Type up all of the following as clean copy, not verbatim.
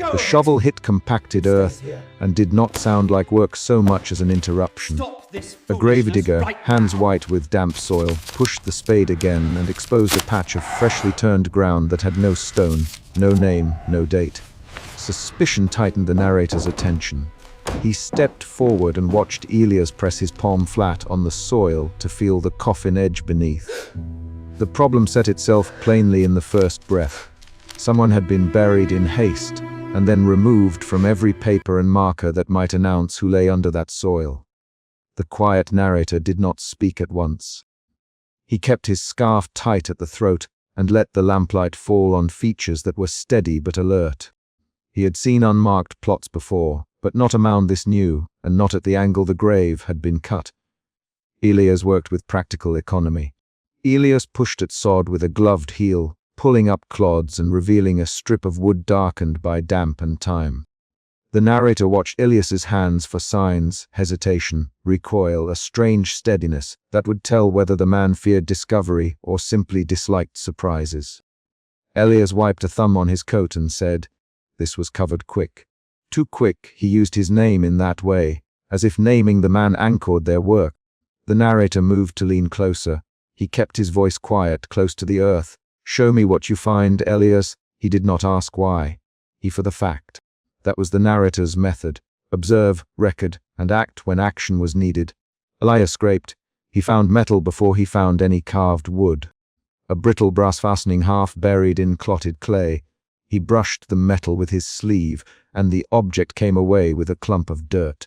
The shovel hit compacted earth and did not sound like work so much as an interruption. A gravedigger, hands white with damp soil, pushed the spade again and exposed a patch of freshly turned ground that had no stone, no name, no date. Suspicion tightened the narrator's attention. He stepped forward and watched Elias press his palm flat on the soil to feel the coffin edge beneath. The problem set itself plainly in the first breath. Someone had been buried in haste and then removed from every paper and marker that might announce who lay under that soil. The quiet narrator did not speak at once. He kept his scarf tight at the throat and let the lamplight fall on features that were steady but alert. He had seen unmarked plots before, but not a mound this new, and not at the angle the grave had been cut. Elias worked with practical economy. Elias pushed at sod with a gloved heel, pulling up clods and revealing a strip of wood darkened by damp and time. The narrator watched Elias's hands for signs, hesitation, recoil, a strange steadiness that would tell whether the man feared discovery or simply disliked surprises. Elias wiped a thumb on his coat and said, "This was covered quick." Too quick, he used his name in that way, as if naming the man anchored their work. The narrator moved to lean closer. He kept his voice quiet, close to the earth. "Show me what you find, Elias." He did not ask why. He for the fact. That was the narrator's method. Observe, record, and act when action was needed. Elias scraped. He found metal before he found any carved wood. A brittle brass fastening half buried in clotted clay. He brushed the metal with his sleeve, and the object came away with a clump of dirt.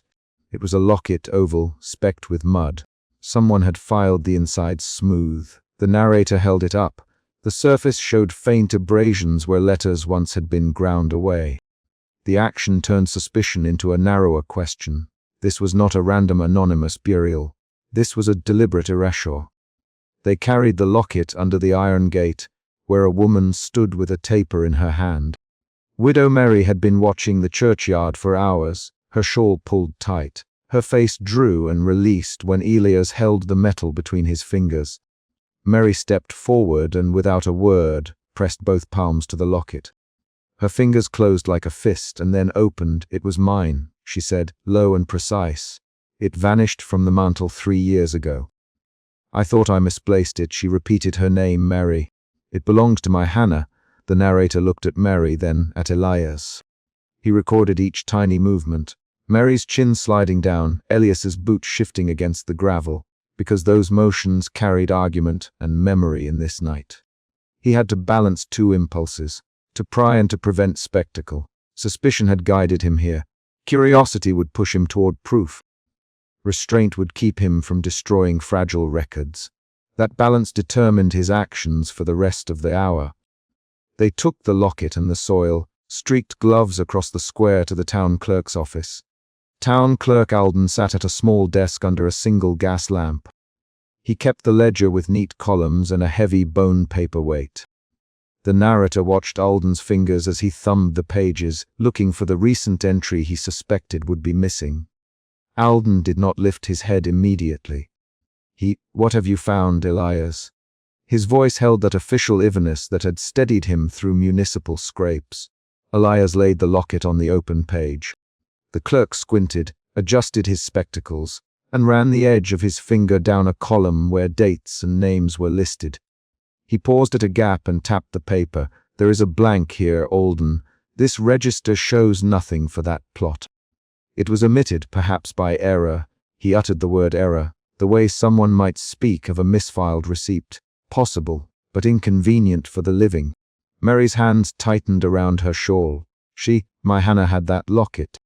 It was a locket oval, specked with mud. Someone had filed the inside smooth. The narrator held it up. The surface showed faint abrasions where letters once had been ground away. The action turned suspicion into a narrower question. This was not a random anonymous burial. This was a deliberate erasure. They carried the locket under the iron gate, where a woman stood with a taper in her hand. Widow Mary had been watching the churchyard for hours, her shawl pulled tight. Her face drew and released when Elias held the metal between his fingers. Mary stepped forward and, without a word, pressed both palms to the locket. Her fingers closed like a fist and then opened. "It was mine," she said, low and precise. "It vanished from the mantle 3 years ago. I thought I misplaced it." She repeated her name, Mary. "It belongs to my Hannah." The narrator looked at Mary, then at Elias. He recorded each tiny movement. Mary's chin sliding down, Elias's boot shifting against the gravel, because those motions carried argument and memory in this night. He had to balance two impulses, to pry and to prevent spectacle. Suspicion had guided him here. Curiosity would push him toward proof. Restraint would keep him from destroying fragile records. That balance determined his actions for the rest of the hour. They took the locket and the soil, streaked gloves across the square to the town clerk's office. Town Clerk Alden sat at a small desk under a single gas lamp. He kept the ledger with neat columns and a heavy bone paperweight. The narrator watched Alden's fingers as he thumbed the pages, looking for the recent entry he suspected would be missing. Alden did not lift his head immediately. "What have you found, Elias?" His voice held that official evenness that had steadied him through municipal scrapes. Elias laid the locket on the open page. The clerk squinted, adjusted his spectacles, and ran the edge of his finger down a column where dates and names were listed. He paused at a gap and tapped the paper. "There is a blank here, Alden. This register shows nothing for that plot." It was omitted, perhaps by error. He uttered the word error, the way someone might speak of a misfiled receipt. Possible, but inconvenient for the living. Mary's hands tightened around her shawl. My Hannah had that locket.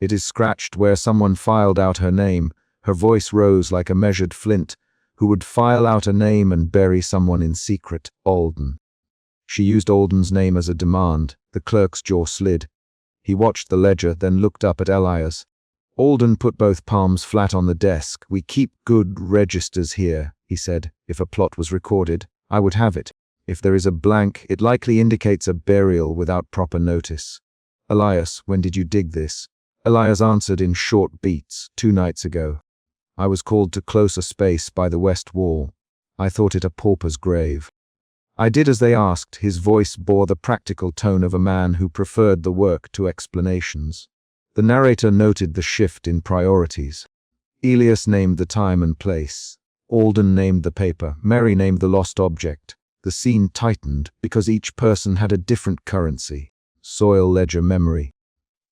It is scratched where someone filed out her name. Her voice rose like a measured flint. Who would file out a name and bury someone in secret? Alden. She used Alden's name as a demand. The clerk's jaw slid. He watched the ledger, then looked up at Elias. Alden put both palms flat on the desk. "We keep good registers here," he said. "If a plot was recorded, I would have it. If there is a blank, it likely indicates a burial without proper notice." "Elias, when did you dig this?" Elias answered in short beats. 2 nights ago. I was called to closer space by the west wall. I thought it a pauper's grave. I did as they asked. His voice bore the practical tone of a man who preferred the work to explanations. The narrator noted the shift in priorities. Elias named the time and place. Alden named the paper. Mary named the lost object. The scene tightened because each person had a different currency. Soil, ledger, memory.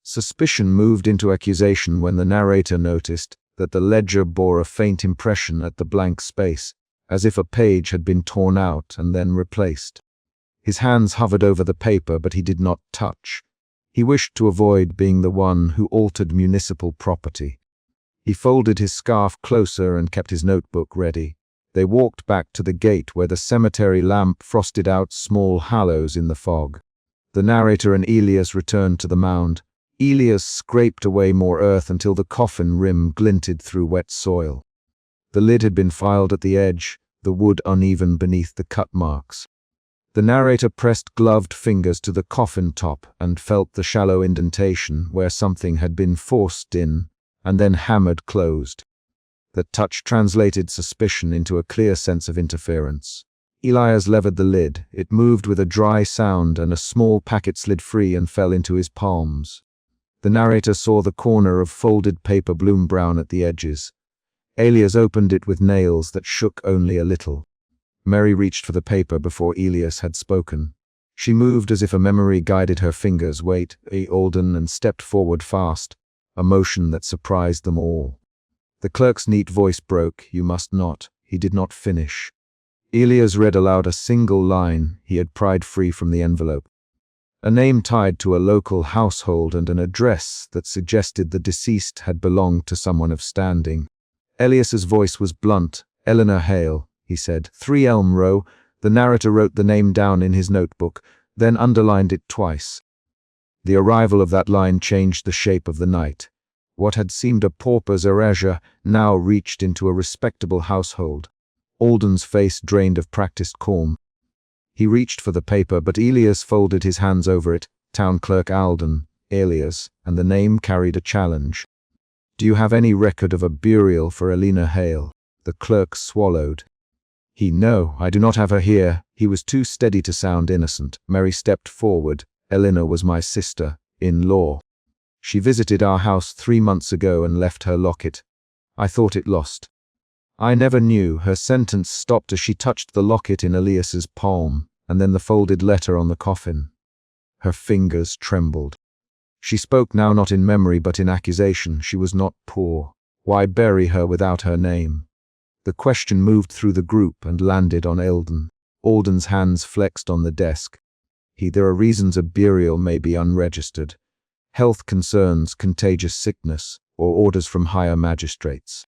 Suspicion moved into accusation when the narrator noticed that the ledger bore a faint impression at the blank space, as if a page had been torn out and then replaced. His hands hovered over the paper, but he did not touch. He wished to avoid being the one who altered municipal property. He folded his scarf closer and kept his notebook ready. They walked back to the gate where the cemetery lamp frosted out small hollows in the fog. The narrator and Elias returned to the mound. Elias scraped away more earth until the coffin rim glinted through wet soil. The lid had been filed at the edge, the wood uneven beneath the cut marks. The narrator pressed gloved fingers to the coffin top and felt the shallow indentation where something had been forced in and then hammered closed. The touch translated suspicion into a clear sense of interference. Elias levered the lid. It moved with a dry sound, and a small packet slid free and fell into his palms. The narrator saw the corner of folded paper bloom brown at the edges. Elias opened it with nails that shook only a little. Mary reached for the paper before Elias had spoken. She moved as if a memory guided her fingers. Wait, Alden, and stepped forward fast, a motion that surprised them all. The clerk's neat voice broke. You must not. He did not finish. Elias read aloud a single line he had pried free from the envelope. A name tied to a local household and an address that suggested the deceased had belonged to someone of standing. Elias's voice was blunt. Eleanor Hale, he said. 3 Elm Row. The narrator wrote the name down in his notebook, then underlined it twice. The arrival of that line changed the shape of the night. What had seemed a pauper's erasure now reached into a respectable household. Alden's face drained of practiced calm. He reached for the paper, but Elias folded his hands over it. Town Clerk Alden, Elias, and the name carried a challenge. Do you have any record of a burial for Eleanor Hale? The clerk swallowed. No, I do not have her here. He was too steady to sound innocent. Mary stepped forward. Eleanor was my sister-in-law. She visited our house 3 months ago and left her locket. I thought it lost. I never knew. Her sentence stopped as she touched the locket in Elias's palm, and then the folded letter on the coffin. Her fingers trembled. She spoke now not in memory but in accusation. She was not poor. Why bury her without her name? The question moved through the group and landed on Alden. Alden's hands flexed on the desk. There are reasons a burial may be unregistered. Health concerns, contagious sickness, or orders from higher magistrates.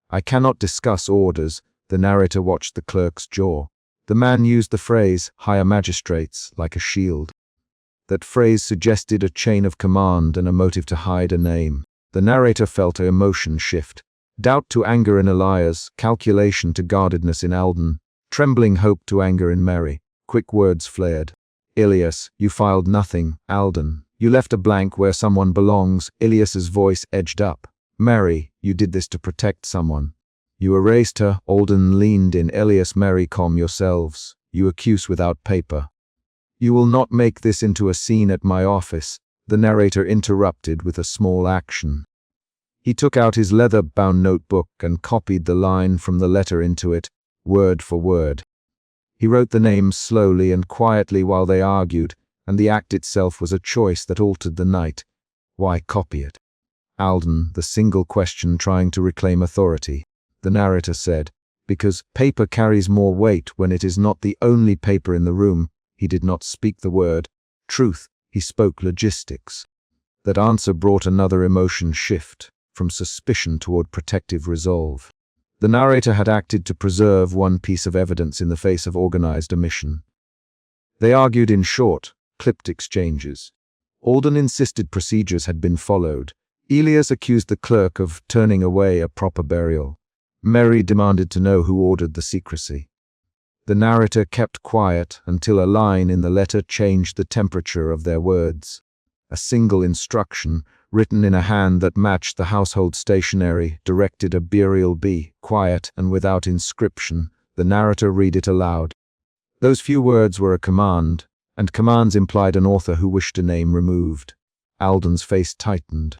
I cannot discuss orders. The narrator watched the clerk's jaw. The man used the phrase, higher magistrates, like a shield. That phrase suggested a chain of command and a motive to hide a name. The narrator felt an emotion shift. Doubt to anger in Elias, calculation to guardedness in Alden, trembling hope to anger in Mary. Quick words flared. Elias, you filed nothing. Alden, you left a blank where someone belongs. Elias's voice edged up. Mary, you did this to protect someone. You erased her. Alden leaned in. Elias, Mary, calm yourselves. You accuse without paper. You will not make this into a scene at my office. The narrator interrupted with a small action. He took out his leather-bound notebook and copied the line from the letter into it, word for word. He wrote the names slowly and quietly while they argued, and the act itself was a choice that altered the night. Why copy it? Alden, the single question trying to reclaim authority. The narrator said, because paper carries more weight when it is not the only paper in the room. He did not speak the word truth. He spoke logistics. That answer brought another emotion shift, from suspicion toward protective resolve. The narrator had acted to preserve one piece of evidence in the face of organized omission. They argued in short, clipped exchanges. Alden insisted procedures had been followed. Elias accused the clerk of turning away a proper burial. Mary demanded to know who ordered the secrecy. The narrator kept quiet until a line in the letter changed the temperature of their words. A single instruction, written in a hand that matched the household stationery, directed a burial be quiet and without inscription. The narrator read it aloud. Those few words were a command, and commands implied an author who wished a name removed. Alden's face tightened.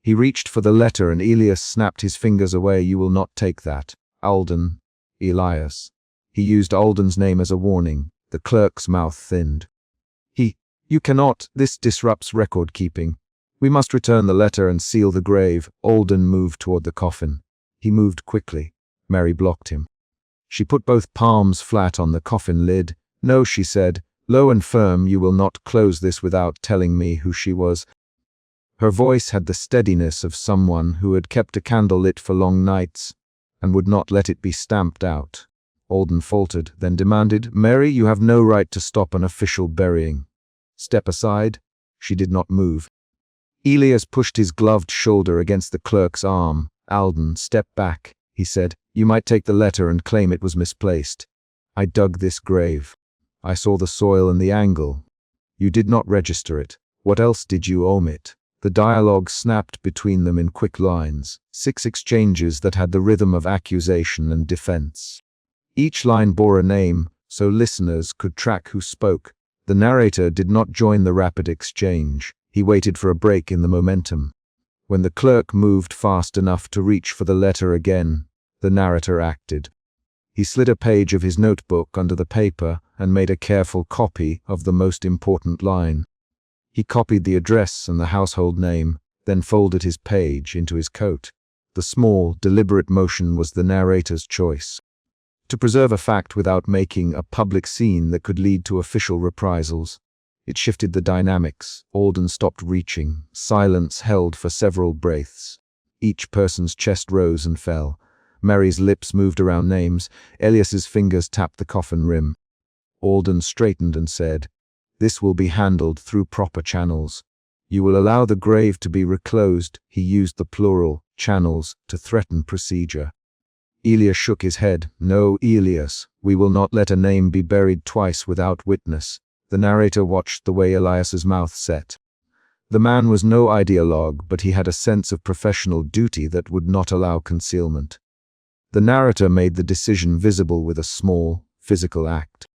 He reached for the letter and Elias snapped his fingers away. "You will not take that. Alden. Elias." He used Alden's name as a warning. The clerk's mouth thinned. "You cannot. This disrupts record keeping. We must return the letter and seal the grave." Alden moved toward the coffin. He moved quickly. Mary blocked him. She put both palms flat on the coffin lid. "No," she said, low and firm, "you will not close this without telling me who she was." Her voice had the steadiness of someone who had kept a candle lit for long nights and would not let it be stamped out. Alden faltered, then demanded, "Mary, you have no right to stop an official burying. Step aside." She did not move. Elias pushed his gloved shoulder against the clerk's arm. "Alden, step back," he said. "You might take the letter and claim it was misplaced. I dug this grave. I saw the soil and the angle. You did not register it. What else did you omit?" The dialogue snapped between them in quick lines, 6 exchanges that had the rhythm of accusation and defense. Each line bore a name, so listeners could track who spoke. The narrator did not join the rapid exchange. He waited for a break in the momentum. When the clerk moved fast enough to reach for the letter again, the narrator acted. He slid a page of his notebook under the paper and made a careful copy of the most important line. He copied the address and the household name, then folded his page into his coat. The small, deliberate motion was the narrator's choice. To preserve a fact without making a public scene that could lead to official reprisals. It shifted the dynamics. Alden stopped reaching. Silence held for several breaths. Each person's chest rose and fell. Mary's lips moved around names. Elias's fingers tapped the coffin rim. Alden straightened and said, "This will be handled through proper channels. You will allow the grave to be reclosed." He used the plural, channels, to threaten procedure. Elias shook his head. "No, Elias, we will not let a name be buried twice without witness." The narrator watched the way Elias's mouth set. The man was no ideologue, but he had a sense of professional duty that would not allow concealment. The narrator made the decision visible with a small, physical act.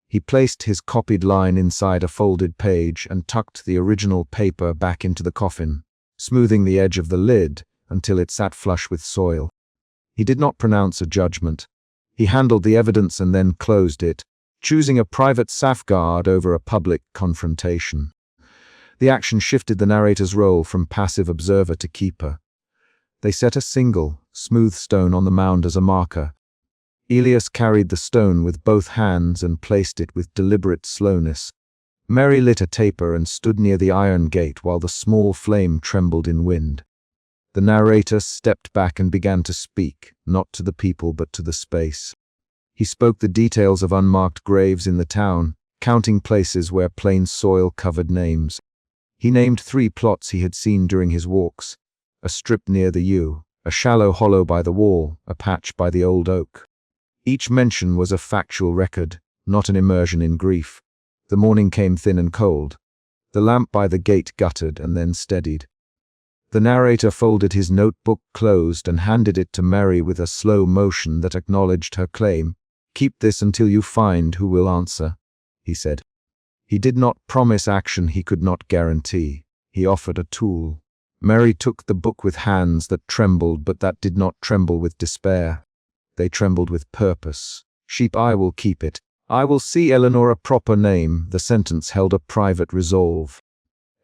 He placed his copied line inside a folded page and tucked the original paper back into the coffin, smoothing the edge of the lid until it sat flush with soil. He did not pronounce a judgment. He handled the evidence and then closed it, choosing a private safeguard over a public confrontation. The action shifted the narrator's role from passive observer to keeper. They set a single, smooth stone on the mound as a marker. Elias carried the stone with both hands and placed it with deliberate slowness. Mary lit a taper and stood near the iron gate while the small flame trembled in wind. The narrator stepped back and began to speak, not to the people but to the space. He spoke the details of unmarked graves in the town, counting places where plain soil covered names. He named 3 plots he had seen during his walks: a strip near the U, a shallow hollow by the wall, a patch by the old oak. Each mention was a factual record, not an immersion in grief. The morning came thin and cold. The lamp by the gate guttered and then steadied. The narrator folded his notebook closed and handed it to Mary with a slow motion that acknowledged her claim. "Keep this until you find who will answer," he said. He did not promise action he could not guarantee. He offered a tool. Mary took the book with hands that trembled, but that did not tremble with despair. They trembled with purpose. "Sheep, I will keep it. I will see Eleanor a proper name." The sentence held a private resolve.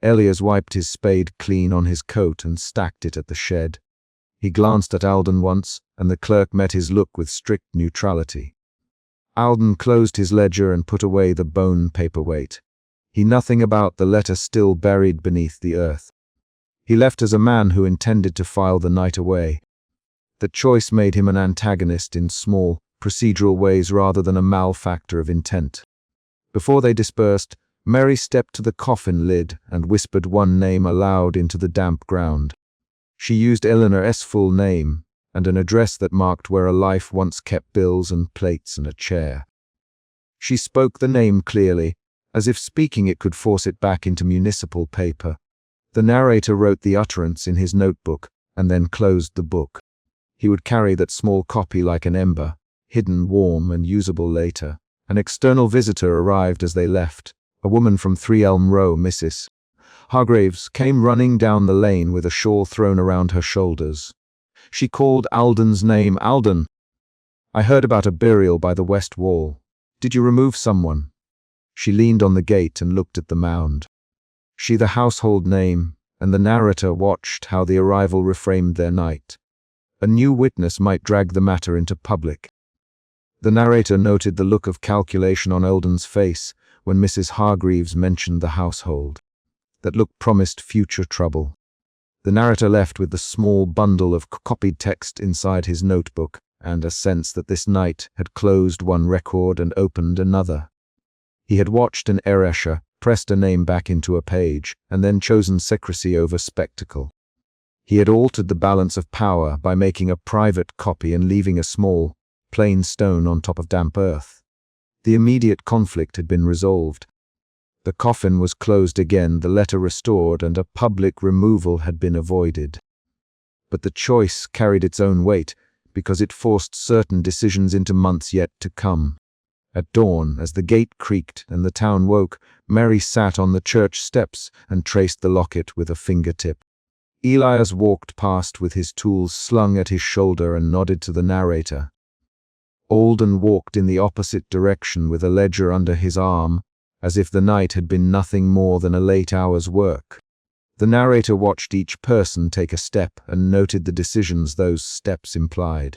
Elias wiped his spade clean on his coat and stacked it at the shed. He glanced at Alden once, and the clerk met his look with strict neutrality. Alden closed his ledger and put away the bone paperweight. He knew nothing about the letter still buried beneath the earth. He left as a man who intended to file the night away. The choice made him an antagonist in small, procedural ways rather than a malefactor of intent. Before they dispersed, Mary stepped to the coffin lid and whispered one name aloud into the damp ground. She used Eleanor's full name and an address that marked where a life once kept bills and plates and a chair. She spoke the name clearly, as if speaking it could force it back into municipal paper. The narrator wrote the utterance in his notebook and then closed the book. He would carry that small copy like an ember, hidden, warm, and usable later. An external visitor arrived as they left. A woman from 3 Elm Row, Mrs. Hargraves, came running down the lane with a shawl thrown around her shoulders. She called Alden's name. "Alden, I heard about a burial by the west wall. Did you remove someone?" She leaned on the gate and looked at the mound. She the household name, and the narrator watched how the arrival reframed their night. A new witness might drag the matter into public. The narrator noted the look of calculation on Alden's face when Mrs. Hargreaves mentioned the household. That look promised future trouble. The narrator left with the small bundle of copied text inside his notebook and a sense that this night had closed one record and opened another. He had watched an erasure, pressed a name back into a page, and then chosen secrecy over spectacle. He had altered the balance of power by making a private copy and leaving a small, plain stone on top of damp earth. The immediate conflict had been resolved. The coffin was closed again, the letter restored, and a public removal had been avoided. But the choice carried its own weight, because it forced certain decisions into months yet to come. At dawn, as the gate creaked and the town woke, Mary sat on the church steps and traced the locket with a fingertip. Elias walked past with his tools slung at his shoulder and nodded to the narrator. Alden walked in the opposite direction with a ledger under his arm, as if the night had been nothing more than a late hour's work. The narrator watched each person take a step and noted the decisions those steps implied.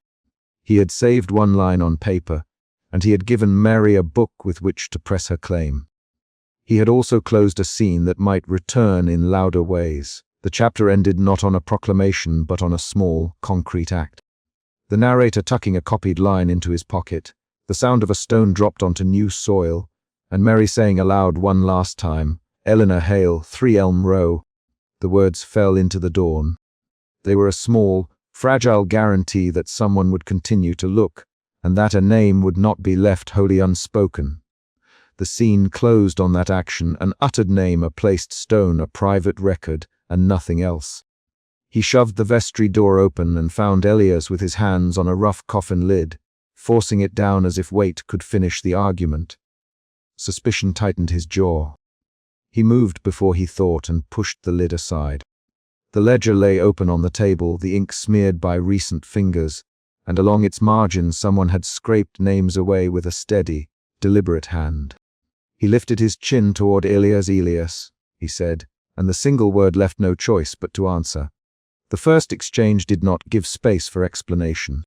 He had saved one line on paper, and he had given Mary a book with which to press her claim. He had also closed a scene that might return in louder ways. The chapter ended not on a proclamation but on a small, concrete act. The narrator tucking a copied line into his pocket, the sound of a stone dropped onto new soil, and Mary saying aloud one last time, "Eleanor Hale, 3 Elm Row." The words fell into the dawn. They were a small, fragile guarantee that someone would continue to look, and that a name would not be left wholly unspoken. The scene closed on that action, an uttered name, a placed stone, a private record, and nothing else. He shoved the vestry door open and found Elias with his hands on a rough coffin lid, forcing it down as if weight could finish the argument. Suspicion tightened his jaw. He moved before he thought and pushed the lid aside. The ledger lay open on the table, the ink smeared by recent fingers, and along its margins someone had scraped names away with a steady, deliberate hand. He lifted his chin toward Elias, he said, and the single word left no choice but to answer. The first exchange did not give space for explanation.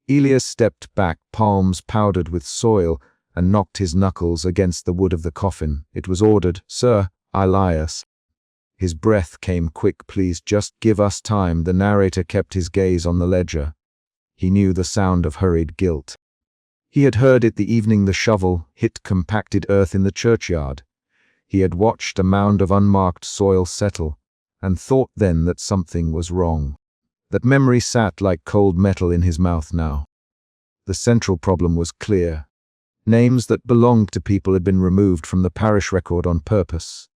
Elias stepped back, palms powdered with soil, and knocked his knuckles against the wood of the coffin. It was ordered, "Sir, Elias." His breath came quick. "Please just give us time." The narrator kept his gaze on the ledger. He knew the sound of hurried guilt. He had heard it the evening the shovel hit compacted earth in the churchyard. He had watched a mound of unmarked soil settle, and thought then that something was wrong. That memory sat like cold metal in his mouth now. The central problem was clear. Names that belonged to people had been removed from the parish record on purpose,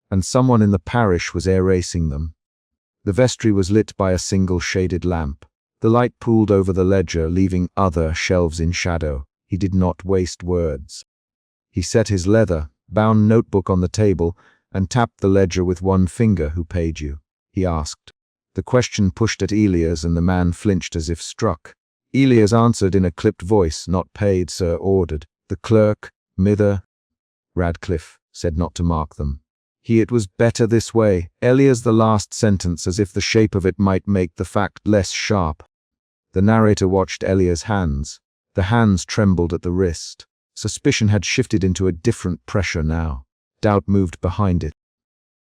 and someone in the parish was erasing them. The vestry was lit by a single shaded lamp. The light pooled over the ledger, leaving other shelves in shadow. He did not waste words. He set his leather-bound notebook on the table and tapped the ledger with one finger. "Who paid you?" he asked. The question pushed at Elias, and the man flinched as if struck. Elias answered in a clipped voice, "Not paid, sir, ordered. The clerk, Mither." Radcliffe said not to mark them. It was better this way. Elias the last sentence as if the shape of it might make the fact less sharp. The narrator watched Elias' hands. The hands trembled at the wrist. Suspicion had shifted into a different pressure now. Doubt moved behind it.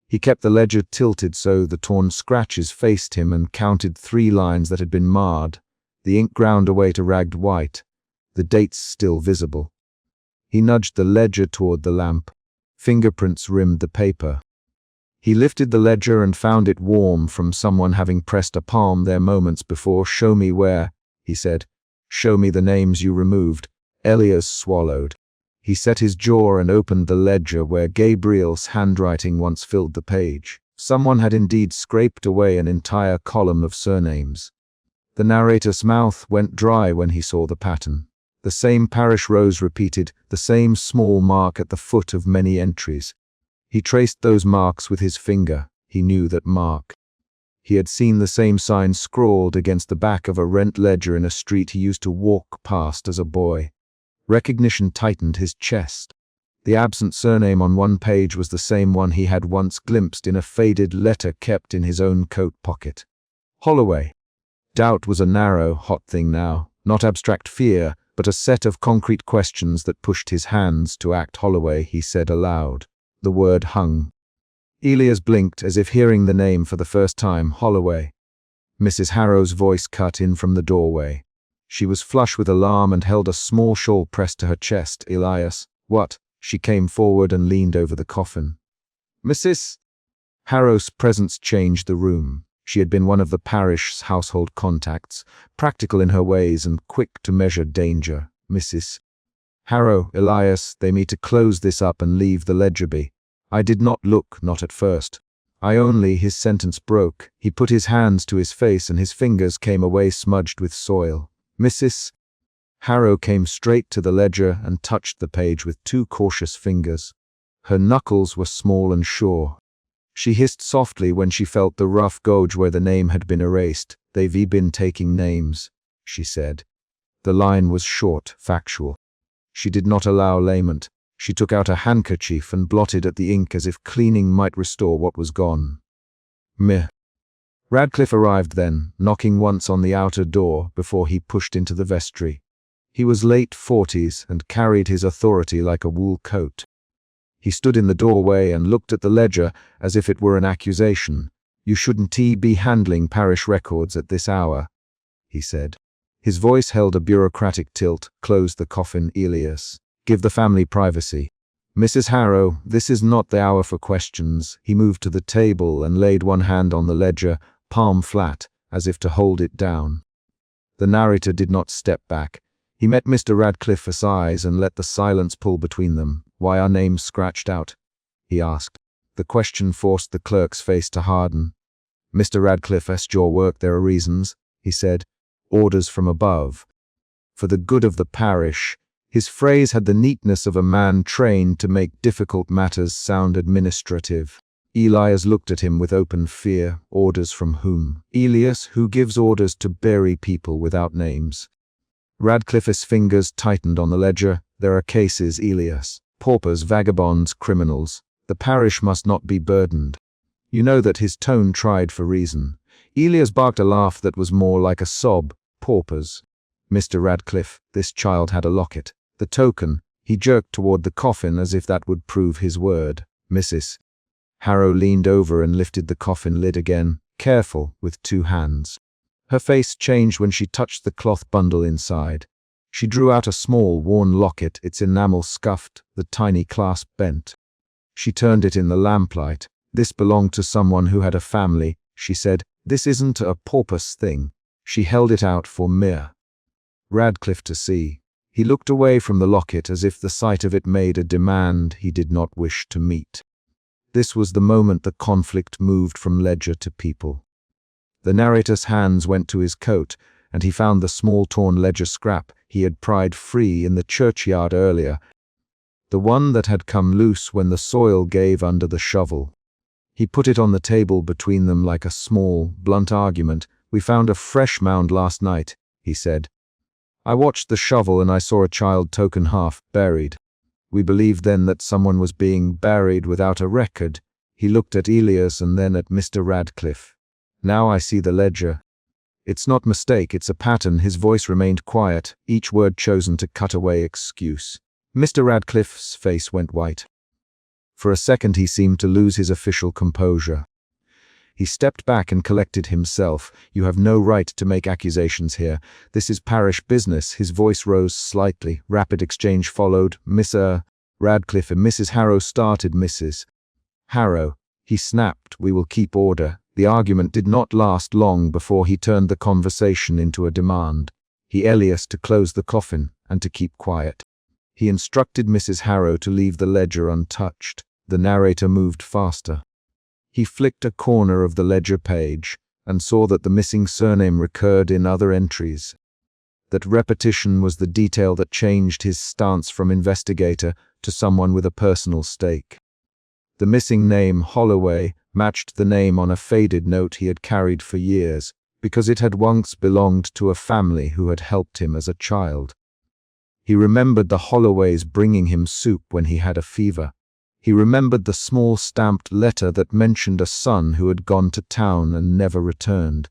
He kept the ledger tilted so the torn scratches faced him and counted 3 lines that had been marred, the ink ground away to ragged white, the dates still visible. He nudged the ledger toward the lamp. Fingerprints rimmed the paper. He lifted the ledger and found it warm from someone having pressed a palm there moments before. "Show me where," he said. "Show me the names you removed." Elias swallowed. He set his jaw and opened the ledger where Gabriel's handwriting once filled the page. Someone had indeed scraped away an entire column of surnames. The narrator's mouth went dry when he saw the pattern. The same parish rose repeated, the same small mark at the foot of many entries. He traced those marks with his finger. He knew that mark. He had seen the same sign scrawled against the back of a rent ledger in a street he used to walk past as a boy. Recognition tightened his chest. The absent surname on one page was the same one he had once glimpsed in a faded letter kept in his own coat pocket. Holloway. Doubt was a narrow, hot thing now, not abstract fear, but a set of concrete questions that pushed his hands to act. Holloway, he said aloud. The word hung. Elias blinked as if hearing the name for the first time. Holloway. Mrs. Harrow's voice cut in from the doorway. She was flush with alarm and held a small shawl pressed to her chest. Elias. What? She came forward and leaned over the coffin. Mrs. Harrow's presence changed the room. She had been one of the parish's household contacts, practical in her ways and quick to measure danger. Mrs. Harrow, Elias, they mean to close this up and leave the ledger be. I did not look, not at first. I only, his sentence broke. He put his hands to his face and his fingers came away smudged with soil. Mrs. Harrow came straight to the ledger and touched the page with two cautious fingers. Her knuckles were small and sure. She hissed softly when she felt the rough gouge where the name had been erased. They've been taking names, she said. The line was short, factual. She did not allow lament. She took out a handkerchief and blotted at the ink as if cleaning might restore what was gone. Meh. Radcliffe arrived then, knocking once on the outer door before he pushed into the vestry. He was late 40s and carried his authority like a wool coat. He stood in the doorway and looked at the ledger as if it were an accusation. You shouldn't be handling parish records at this hour, he said. His voice held a bureaucratic tilt. Close the coffin, Elias. Give the family privacy. Mrs. Harrow, this is not the hour for questions. He moved to the table and laid one hand on the ledger, palm flat, as if to hold it down. The narrator did not step back. He met Mr. Radcliffe's eyes and let the silence pull between them. Why are names scratched out? He asked. The question forced the clerk's face to harden. Mr. Radcliffe, asked your work, there are reasons, he said. Orders from above. For the good of the parish. His phrase had the neatness of a man trained to make difficult matters sound administrative. Elias looked at him with open fear. Orders from whom? Elias, who gives orders to bury people without names. Radcliffe's fingers tightened on the ledger. There are cases, Elias. Paupers, vagabonds, criminals. The parish must not be burdened. You know that his tone tried for reason. Elias barked a laugh that was more like a sob. Paupers. Mr. Radcliffe, this child had a locket. The token. He jerked toward the coffin as if that would prove his word. Mrs. Harrow leaned over and lifted the coffin lid again, careful, with two hands. Her face changed when she touched the cloth bundle inside. She drew out a small, worn locket, its enamel scuffed, the tiny clasp bent. She turned it in the lamplight. This belonged to someone who had a family, she said. This isn't a paupers thing. She held it out for Mir Radcliffe to see. He looked away from the locket as if the sight of it made a demand he did not wish to meet. This was the moment the conflict moved from ledger to people. The narrator's hands went to his coat, and he found the small torn ledger scrap he had pried free in the churchyard earlier, the one that had come loose when the soil gave under the shovel. He put it on the table between them like a small, blunt argument. We found a fresh mound last night, he said. I watched the shovel and I saw a child token half buried. We believed then that someone was being buried without a record. He looked at Elias and then at Mr. Radcliffe. Now I see the ledger. It's not mistake, it's a pattern. His voice remained quiet, each word chosen to cut away excuse. Mr. Radcliffe's face went white. For a second he seemed to lose his official composure. He stepped back and collected himself. You have no right to make accusations here. This is parish business. His voice rose slightly. Rapid exchange followed. Mr. Radcliffe and Mrs. Harrow started. Mrs. Harrow. He snapped. We will keep order. The argument did not last long before he turned the conversation into a demand. He Elias to close the coffin and to keep quiet. He instructed Mrs. Harrow to leave the ledger untouched. The narrator moved faster. He flicked a corner of the ledger page and saw that the missing surname recurred in other entries. that repetition was the detail that changed his stance from investigator to someone with a personal stake. The missing name, Holloway, matched the name on a faded note he had carried for years, because it had once belonged to a family who had helped him as a child. He remembered the Holloways bringing him soup when he had a fever. He remembered the small stamped letter that mentioned a son who had gone to town and never returned.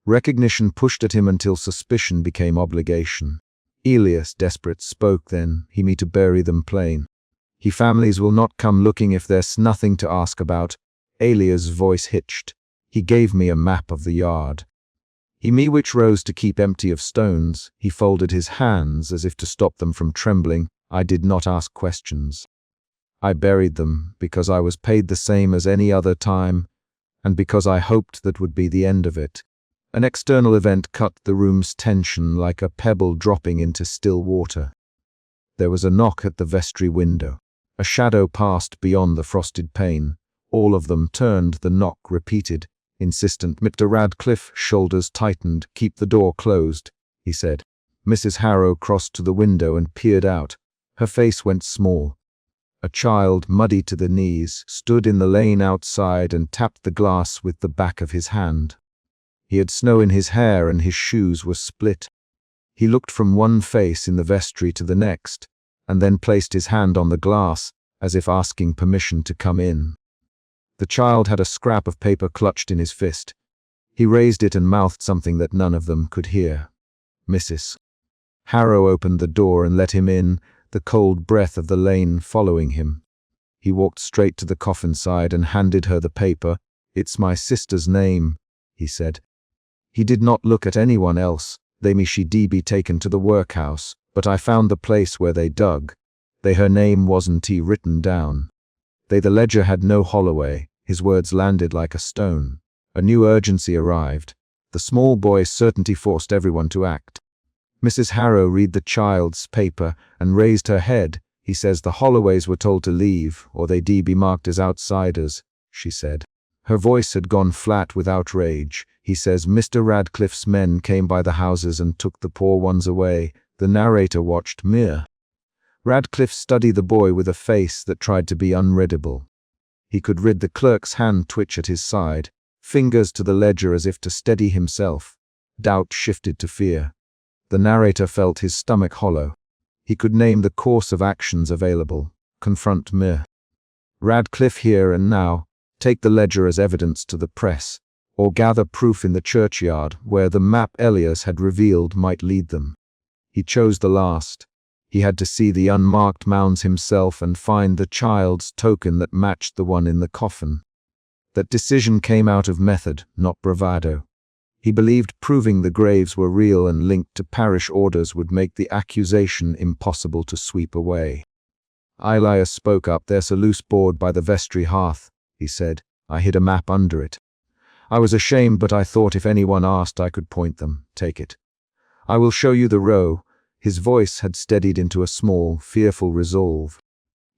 Recognition pushed at him until suspicion became obligation. Elias, desperate, spoke then, "He me to bury them plain. He families will not come looking if there's nothing to ask about." Elias' voice hitched. "He gave me a map of the yard. He me which rose to keep empty of stones." He folded his hands as if to stop them from trembling. "I did not ask questions. I buried them because I was paid the same as any other time, and because I hoped that would be the end of it." An external event cut the room's tension like a pebble dropping into still water. There was a knock at the vestry window. A shadow passed beyond the frosted pane. All of them turned, the knock repeated. Insistent. Mr. Radcliffe, shoulders tightened. "Keep the door closed," he said. Mrs. Harrow crossed to the window and peered out. Her face went small. A child, muddy to the knees, stood in the lane outside and tapped the glass with the back of his hand. He had snow in his hair and his shoes were split. He looked from one face in the vestry to the next, and then placed his hand on the glass, as if asking permission to come in. The child had a scrap of paper clutched in his fist. He raised it and mouthed something that none of them could hear. "Mrs." Harrow opened the door and let him in, the cold breath of the lane following him. He walked straight to the coffin side and handed her the paper. "It's my sister's name," he said. He did not look at anyone else. "They me she be taken to the workhouse, but I found the place where they dug. Her name wasn't written down. The ledger had no Holloway." His words landed like a stone. A new urgency arrived. The small boy's certainty forced everyone to act. Mrs. Harrow read the child's paper and raised her head. "He says the Holloways were told to leave, or they be marked as outsiders," she said. Her voice had gone flat with outrage. "He says Mr. Radcliffe's men came by the houses and took the poor ones away." The narrator watched Mir. Radcliffe studied the boy with a face that tried to be unreadable. He could read the clerk's hand twitch at his side, fingers to the ledger as if to steady himself. Doubt shifted to fear. The narrator felt his stomach hollow. He could name the course of actions available. Confront Mir. Radcliffe here and now. Take the ledger as evidence to the press, or gather proof in the churchyard where the map Elias had revealed might lead them. He chose the last. He had to see the unmarked mounds himself and find the child's token that matched the one in the coffin. That decision came out of method, not bravado. He believed proving the graves were real and linked to parish orders would make the accusation impossible to sweep away. Elias spoke up. "There's a loose board by the vestry hearth," he said. "I hid a map under it. I was ashamed, but I thought if anyone asked I could point them. Take it. I will show you the row." His voice had steadied into a small, fearful resolve.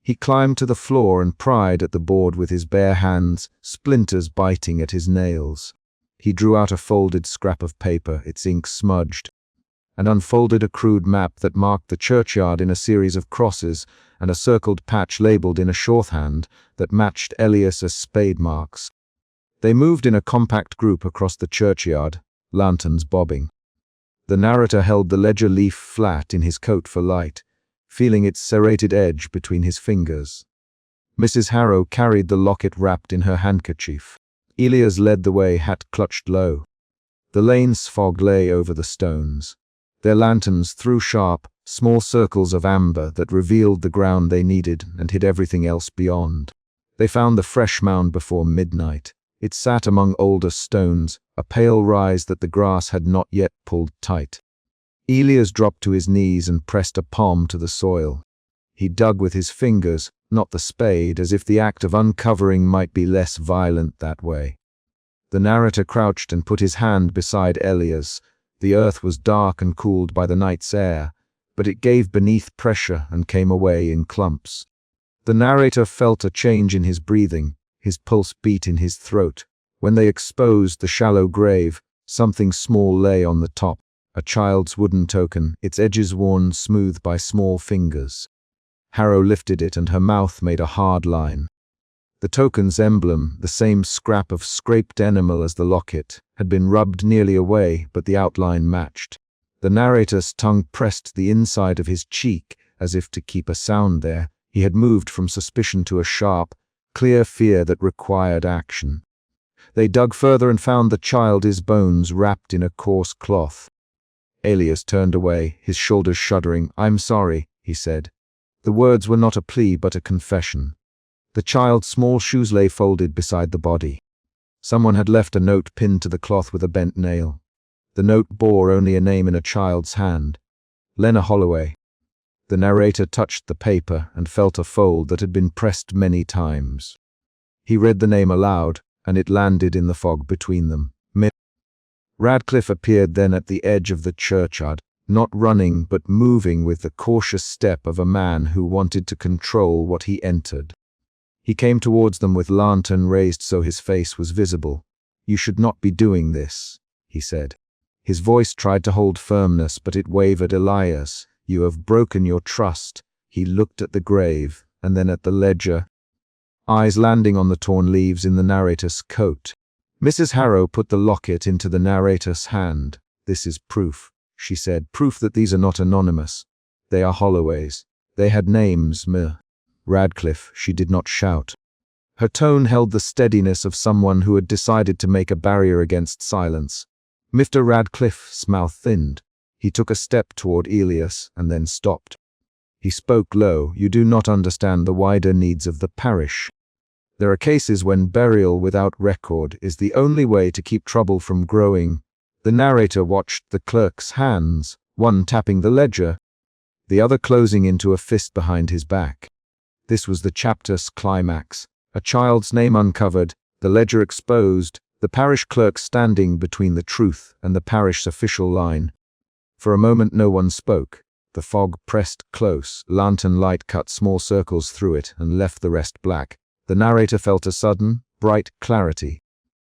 He climbed to the floor and pried at the board with his bare hands, splinters biting at his nails. He drew out a folded scrap of paper, its ink smudged, and unfolded a crude map that marked the churchyard in a series of crosses and a circled patch labeled in a shorthand that matched Elias's spade marks. They moved in a compact group across the churchyard, lanterns bobbing. The narrator held the ledger leaf flat in his coat for light, feeling its serrated edge between his fingers. Mrs. Harrow carried the locket wrapped in her handkerchief. Elias led the way, hat clutched low. The lane's fog lay over the stones. Their lanterns threw sharp, small circles of amber that revealed the ground they needed and hid everything else beyond. They found the fresh mound before midnight. It sat among older stones, a pale rise that the grass had not yet pulled tight. Elias dropped to his knees and pressed a palm to the soil. He dug with his fingers, not the spade, as if the act of uncovering might be less violent that way. The narrator crouched and put his hand beside Elias. The earth was dark and cooled by the night's air, but it gave beneath pressure and came away in clumps. The narrator felt a change in his breathing. His pulse beat in his throat. When they exposed the shallow grave, something small lay on the top, a child's wooden token, its edges worn smooth by small fingers. Harrow lifted it and her mouth made a hard line. The token's emblem, the same scrap of scraped enamel as the locket, had been rubbed nearly away, but the outline matched. The narrator's tongue pressed the inside of his cheek as if to keep a sound there. He had moved from suspicion to a sharp, clear fear that required action. They dug further and found the child's bones wrapped in a coarse cloth. Alias turned away, his shoulders shuddering. "I'm sorry," he said. The words were not a plea but a confession. The child's small shoes lay folded beside the body. Someone had left a note pinned to the cloth with a bent nail. The note bore only a name in a child's hand. Lena Holloway. The narrator touched the paper and felt a fold that had been pressed many times. He read the name aloud, and it landed in the fog between them. Radcliffe appeared then at the edge of the churchyard, not running but moving with the cautious step of a man who wanted to control what he entered. He came towards them with lantern raised so his face was visible. "You should not be doing this," he said. His voice tried to hold firmness, but it wavered. "Elias, you have broken your trust." He looked at the grave, and then at the ledger, eyes landing on the torn leaves in the narrator's coat. Mrs. Harrow put the locket into the narrator's hand. "This is proof," she said, "proof that these are not anonymous. They are Holloways. They had names, Radcliffe." She did not shout. Her tone held the steadiness of someone who had decided to make a barrier against silence. Mr. Radcliffe's mouth thinned. He took a step toward Elias and then stopped. He spoke low. "You do not understand the wider needs of the parish. There are cases when burial without record is the only way to keep trouble from growing." The narrator watched the clerk's hands, one tapping the ledger, the other closing into a fist behind his back. This was the chapter's climax. A child's name uncovered, the ledger exposed, the parish clerk standing between the truth and the parish's official line. For a moment no one spoke. The fog pressed close, lantern light cut small circles through it and left the rest black. The narrator felt a sudden, bright clarity.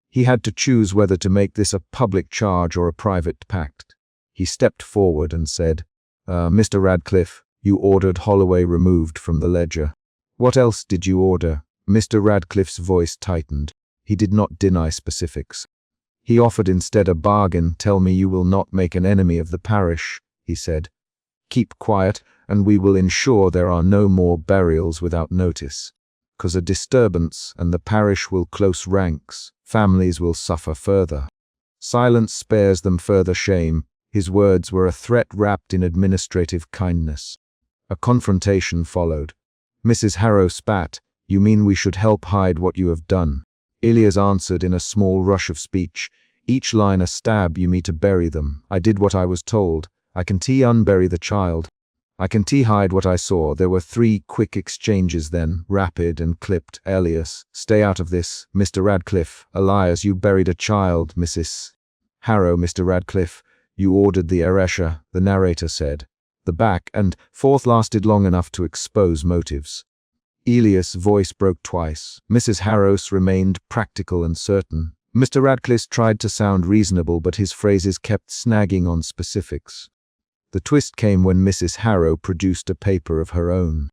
He had to choose whether to make this a public charge or a private pact. He stepped forward and said, "Mr. Radcliffe, you ordered Holloway removed from the ledger. What else did you order?" Mr. Radcliffe's voice tightened. He did not deny specifics. He offered instead a bargain. "Tell me you will not make an enemy of the parish," he said. "Keep quiet, and we will ensure there are no more burials without notice. 'Cause a disturbance, and the parish will close ranks. Families will suffer further. Silence spares them further shame." His words were a threat wrapped in administrative kindness. A confrontation followed. Mrs. Harrow spat. "You mean we should help hide what you have done?" Elias answered in a small rush of speech, each line a stab. "You mean to bury them. I did what I was told. I can unbury the child. I can hide what I saw." There were 3 quick exchanges then, rapid and clipped. "Elias, stay out of this." "Mr. Radcliffe." "Elias, you buried a child." "Mrs. Harrow." "Mr. Radcliffe, you ordered the Eresha," the narrator said. The back and forth lasted long enough to expose motives. Elias' voice broke twice. Mrs. Harrow's remained practical and certain. Mr. Radcliffe tried to sound reasonable, but his phrases kept snagging on specifics. The twist came when Mrs. Harrow produced a paper of her own.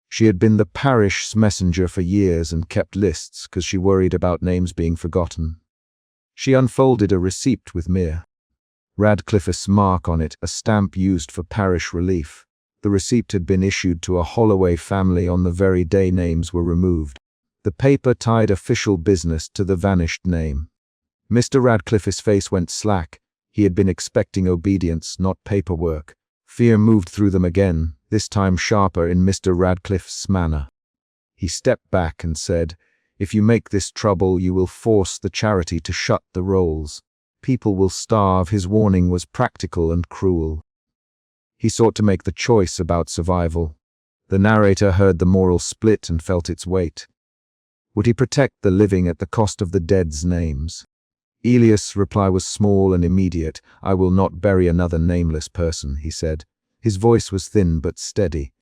She had been the parish's messenger for years and kept lists because she worried about names being forgotten. She unfolded a receipt with Radcliffe's mark on it, a stamp used for parish relief. The receipt had been issued to a Holloway family on the very day names were removed. The paper tied official business to the vanished name. Mr. Radcliffe's face went slack. He had been expecting obedience, not paperwork. Fear moved through them again, this time sharper in Mr. Radcliffe's manner. He stepped back and said, "If you make this trouble, you will force the charity to shut the rolls. People will starve." His warning was practical and cruel. He sought to make the choice about survival. The narrator heard the moral split and felt its weight. Would he protect the living at the cost of the dead's names? Elias' reply was small and immediate. "I will not bury another nameless person," he said. His voice was thin but steady.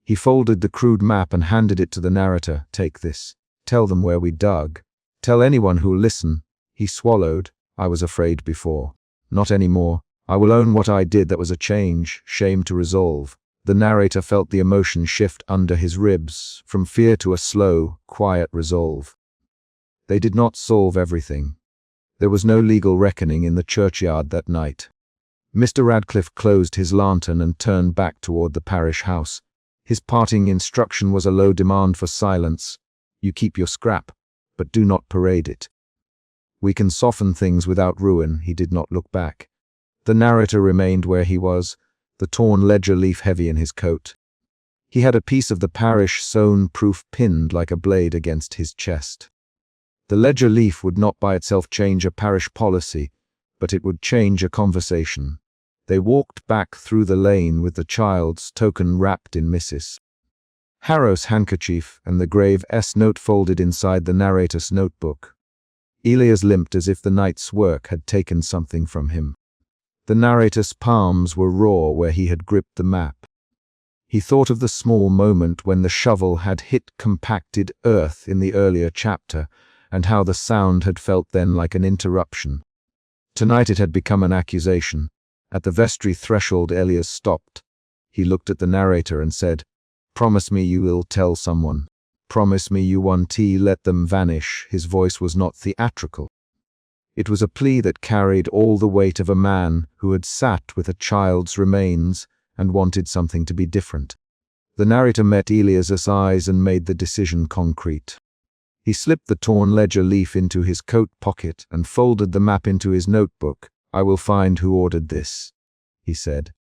He folded the crude map and handed it to the narrator. "Take this. Tell them where we dug. Tell anyone who'll listen." He swallowed. "I was afraid before. Not anymore. I will own what I did that was a change, shame to resolve. The narrator felt the emotion shift under his ribs, from fear to a slow, quiet resolve. They did not solve everything. There was no legal reckoning in the churchyard that night. Mr. Radcliffe closed his lantern and turned back toward the parish house. His parting instruction was a low demand for silence. You keep your scrap, but do not parade it. We can soften things without ruin. He did not look back. The narrator remained where he was, the torn ledger leaf heavy in his coat. He had a piece of the parish sewn proof pinned like a blade against his chest. The ledger leaf would not by itself change a parish policy, but it would change a conversation. They walked back through the lane with the child's token wrapped in Mrs. Harrow's handkerchief and the grave S note folded inside the narrator's notebook. Elias limped as if the night's work had taken something from him. The narrator's palms were raw where he had gripped the map. He thought of the small moment when the shovel had hit compacted earth in the earlier chapter, and how the sound had felt then like an interruption. Tonight it had become an accusation. At the vestry threshold Elias stopped. He looked at the narrator and said, "Promise me you will tell someone. Promise me you won't let them vanish." His voice was not theatrical. It was a plea that carried all the weight of a man who had sat with a child's remains and wanted something to be different. The narrator met Elias's eyes and made the decision concrete. He slipped the torn ledger leaf into his coat pocket and folded the map into his notebook. "I will find who ordered this," he said.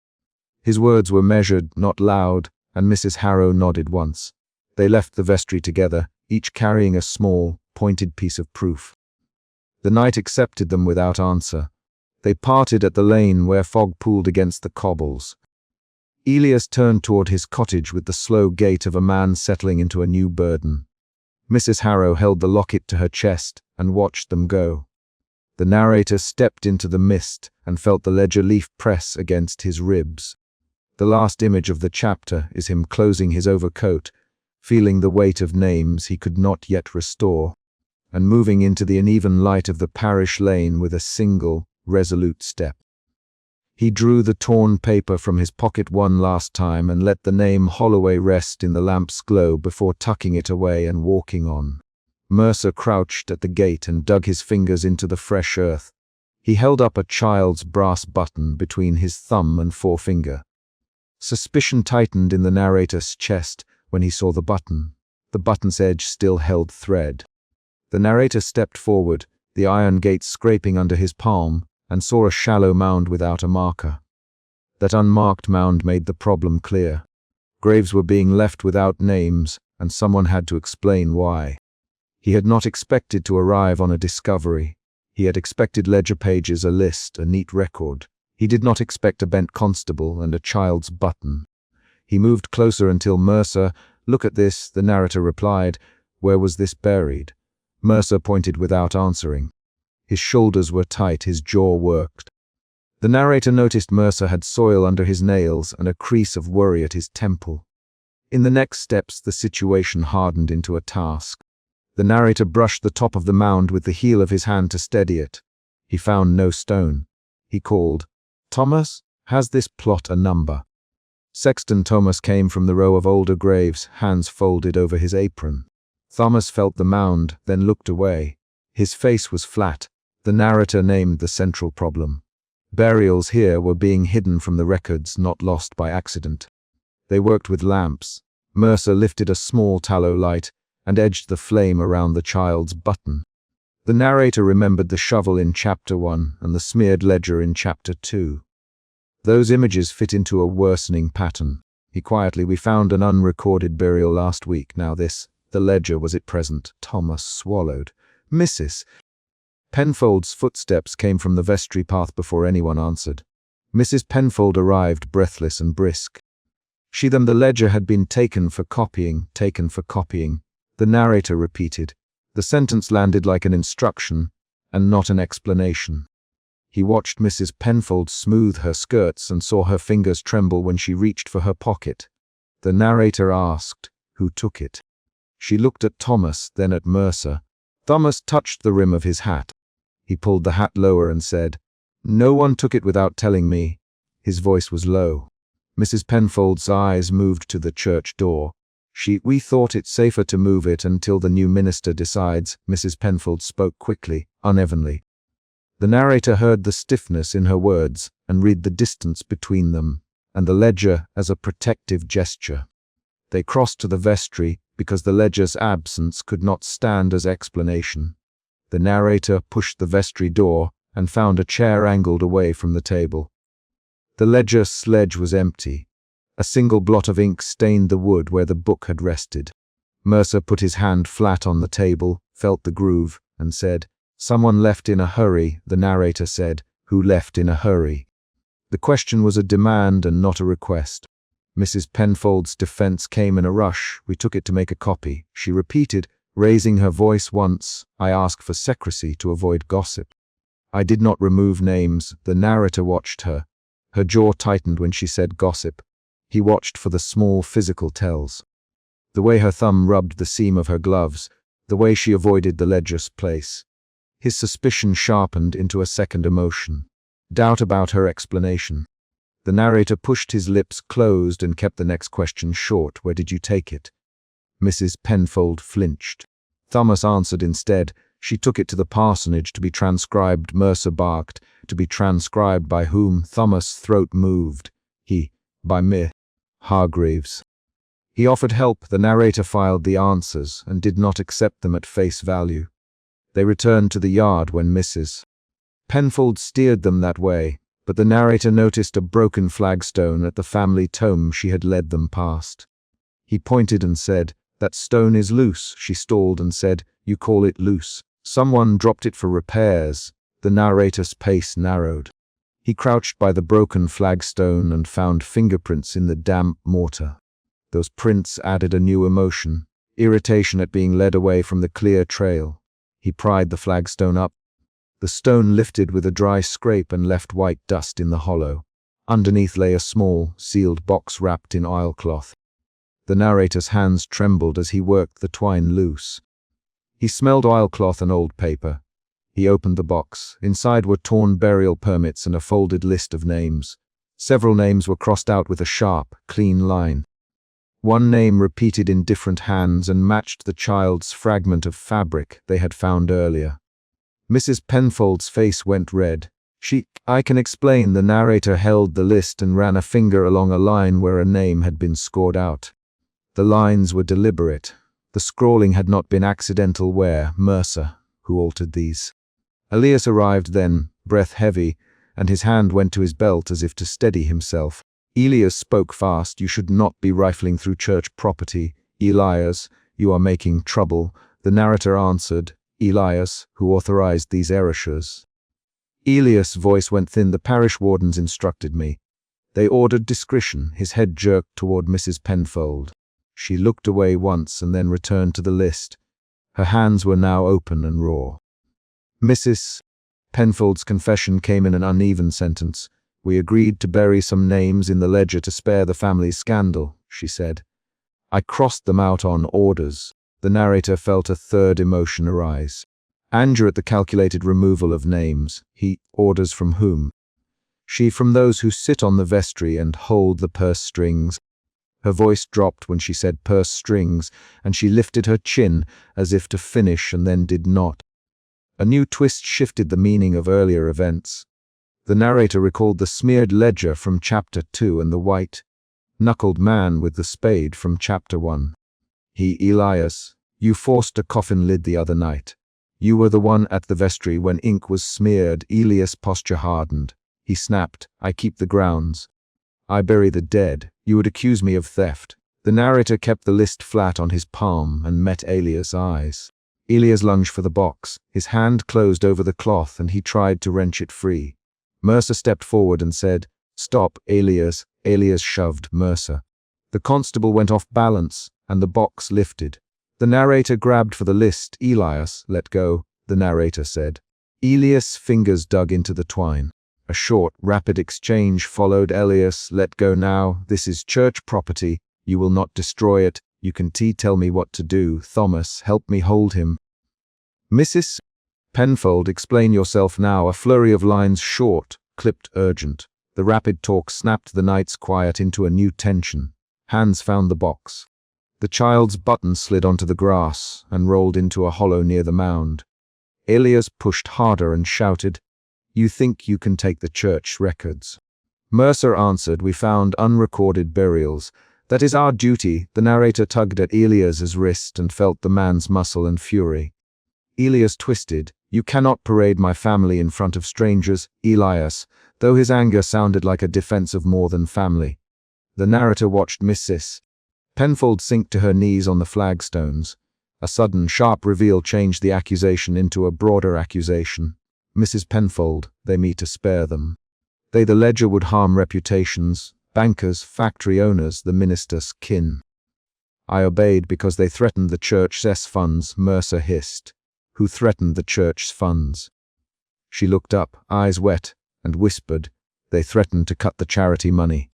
His words were measured, not loud, and Mrs. Harrow nodded once. They left the vestry together, each carrying a small, pointed piece of proof. The night accepted them without answer. They parted at the lane where fog pooled against the cobbles. Elias turned toward his cottage with the slow gait of a man settling into a new burden. Mrs. Harrow held the locket to her chest and watched them go. The narrator stepped into the mist and felt the ledger leaf press against his ribs. The last image of the chapter is him closing his overcoat, feeling the weight of names he could not yet restore, and moving into the uneven light of the parish lane with a single, resolute step. He drew the torn paper from his pocket one last time and let the name Holloway rest in the lamp's glow before tucking it away and walking on. Mercer crouched at the gate and dug his fingers into the fresh earth. He held up a child's brass button between his thumb and forefinger. Suspicion tightened in the narrator's chest when he saw the button. The button's edge still held thread. The narrator stepped forward, the iron gate scraping under his palm, and saw a shallow mound without a marker. That unmarked mound made the problem clear. Graves were being left without names, and someone had to explain why. He had not expected to arrive on a discovery. He had expected ledger pages, a list, a neat record. He did not expect a bent constable and a child's button. He moved closer until Mercer, "Look at this," the narrator replied. "Where was this buried?" Mercer pointed without answering. His shoulders were tight, his jaw worked. The narrator noticed Mercer had soil under his nails and a crease of worry at his temple. In the next steps, the situation hardened into a task. The narrator brushed the top of the mound with the heel of his hand to steady it. He found no stone. He called, "Thomas, has this plot a number?" Sexton Thomas came from the row of older graves, hands folded over his apron. Thomas felt the mound, then looked away. His face was flat. The narrator named the central problem. Burials here were being hidden from the records, not lost by accident. They worked with lamps. Mercer lifted a small tallow light and edged the flame around the child's button. The narrator remembered the shovel in Chapter 1 and the smeared ledger in Chapter 2. Those images fit into a worsening pattern. He quietly, "We found an unrecorded burial last week. Now this." The ledger, was it present? Thomas swallowed. "Mrs. Penfold's footsteps came from the vestry path before anyone answered. Mrs. Penfold arrived, breathless and brisk. The ledger had been taken for copying. The narrator repeated. The sentence landed like an instruction and not an explanation. He watched Mrs. Penfold smooth her skirts and saw her fingers tremble when she reached for her pocket. The narrator asked, "Who took it?" She looked at Thomas, then at Mercer. Thomas touched the rim of his hat. He pulled the hat lower and said, No one took it without telling me." His voice was low. Mrs. Penfold's eyes moved to the church door. We thought it safer to move it until the new minister decides." Mrs. Penfold spoke quickly, unevenly. The narrator heard the stiffness in her words and read the distance between them, and the ledger as a protective gesture. They crossed to the vestry because the ledger's absence could not stand as explanation. The narrator pushed the vestry door and found a chair angled away from the table. The ledger sledge was empty. A single blot of ink stained the wood where the book had rested. Mercer put his hand flat on the table, felt the groove, and said, "Someone left in a hurry," the narrator said. "Who left in a hurry?" The question was a demand and not a request. Mrs. Penfold's defense came in a rush. "We took it to make a copy," she repeated, raising her voice once. "I asked for secrecy to avoid gossip. I did not remove names." The narrator watched her. Her jaw tightened when she said gossip. He watched for the small physical tells. The way her thumb rubbed the seam of her gloves, the way she avoided the ledger's place. His suspicion sharpened into a second emotion. Doubt about her explanation. The narrator pushed his lips closed and kept the next question short. "Where did you take it?" Mrs. Penfold flinched. Thomas answered instead. "She took it to the parsonage to be transcribed." Mercer barked. "To be transcribed by whom?" Thomas' throat moved. By me. Hargreaves. He offered help. The narrator filed the answers and did not accept them at face value. They returned to the yard when Mrs. Penfold steered them that way, but the narrator noticed a broken flagstone at the family tome she had led them past. He pointed and said, "That stone is loose." She stalled and said, "You call it loose? Someone dropped it for repairs." The narrator's pace narrowed. He crouched by the broken flagstone and found fingerprints in the damp mortar. Those prints added a new emotion, irritation at being led away from the clear trail. He pried the flagstone up. The stone lifted with a dry scrape and left white dust in the hollow. Underneath lay a small, sealed box wrapped in oilcloth. The narrator's hands trembled as he worked the twine loose. He smelled oilcloth and old paper. He opened the box. Inside were torn burial permits and a folded list of names. Several names were crossed out with a sharp, clean line. One name repeated in different hands and matched the child's fragment of fabric they had found earlier. Mrs. Penfold's face went red. "I can explain." The narrator held the list and ran a finger along a line where a name had been scored out. The lines were deliberate. The scrawling had not been accidental. "Where?" "Mercer, who altered these." Elias arrived then, breath heavy, and his hand went to his belt as if to steady himself. Elias spoke fast. "You should not be rifling through church property. Elias, you are making trouble." The narrator answered, "Elias, who authorized these erasures." Elias' voice went thin. "The parish wardens instructed me. They ordered discretion." His head jerked toward Mrs. Penfold. She looked away once and then returned to the list. Her hands were now open and raw. Mrs. Penfold's confession came in an uneven sentence. "We agreed to bury some names in the ledger to spare the family's scandal," she said. "I crossed them out on orders." The narrator felt a third emotion arise. Anger at the calculated removal of names. Orders from whom? She. "From those who sit on the vestry and hold the purse strings." Her voice dropped when she said purse strings, and she lifted her chin as if to finish and then did not. A new twist shifted the meaning of earlier events. The narrator recalled the smeared ledger from Chapter 2 and the white-knuckled man with the spade from Chapter 1. "Elias, you forced a coffin lid the other night. You were the one at the vestry when ink was smeared." Elias' posture hardened. He snapped, "I keep the grounds. I bury the dead. You would accuse me of theft." The narrator kept the list flat on his palm and met Elias' eyes. Elias lunged for the box. His hand closed over the cloth and he tried to wrench it free. Mercer stepped forward and said, "Stop, Elias." Elias shoved Mercer. The constable went off balance and the box lifted. The narrator grabbed for the list. "Elias, let go," the narrator said. Elias' fingers dug into the twine. A short, rapid exchange followed. "Elias, let go now. This is church property. You will not destroy it. You can tell me what to do. Thomas, help me hold him." Mrs. Penfold, explain yourself now. A flurry of lines, short, clipped, urgent. The rapid talk snapped the night's quiet into a new tension. Hans found the box. The child's button slid onto the grass and rolled into a hollow near the mound. Elias pushed harder and shouted, "You think you can take the church records?" Mercer answered, "We found unrecorded burials. That is our duty." The narrator tugged at Elias's wrist and felt the man's muscle and fury. Elias twisted. "You cannot parade my family in front of strangers, Elias," though his anger sounded like a defense of more than family. The narrator watched Mrs. Penfold sink to her knees on the flagstones. A sudden, sharp reveal changed the accusation into a broader accusation. "Mrs. Penfold, they mean to spare them. They, the ledger, would harm reputations, bankers, factory owners, the minister's kin." "I obeyed because they threatened the church's funds," Mercer hissed. "Who threatened the church's funds?" She looked up, eyes wet, and whispered, "They threatened to cut the charity money.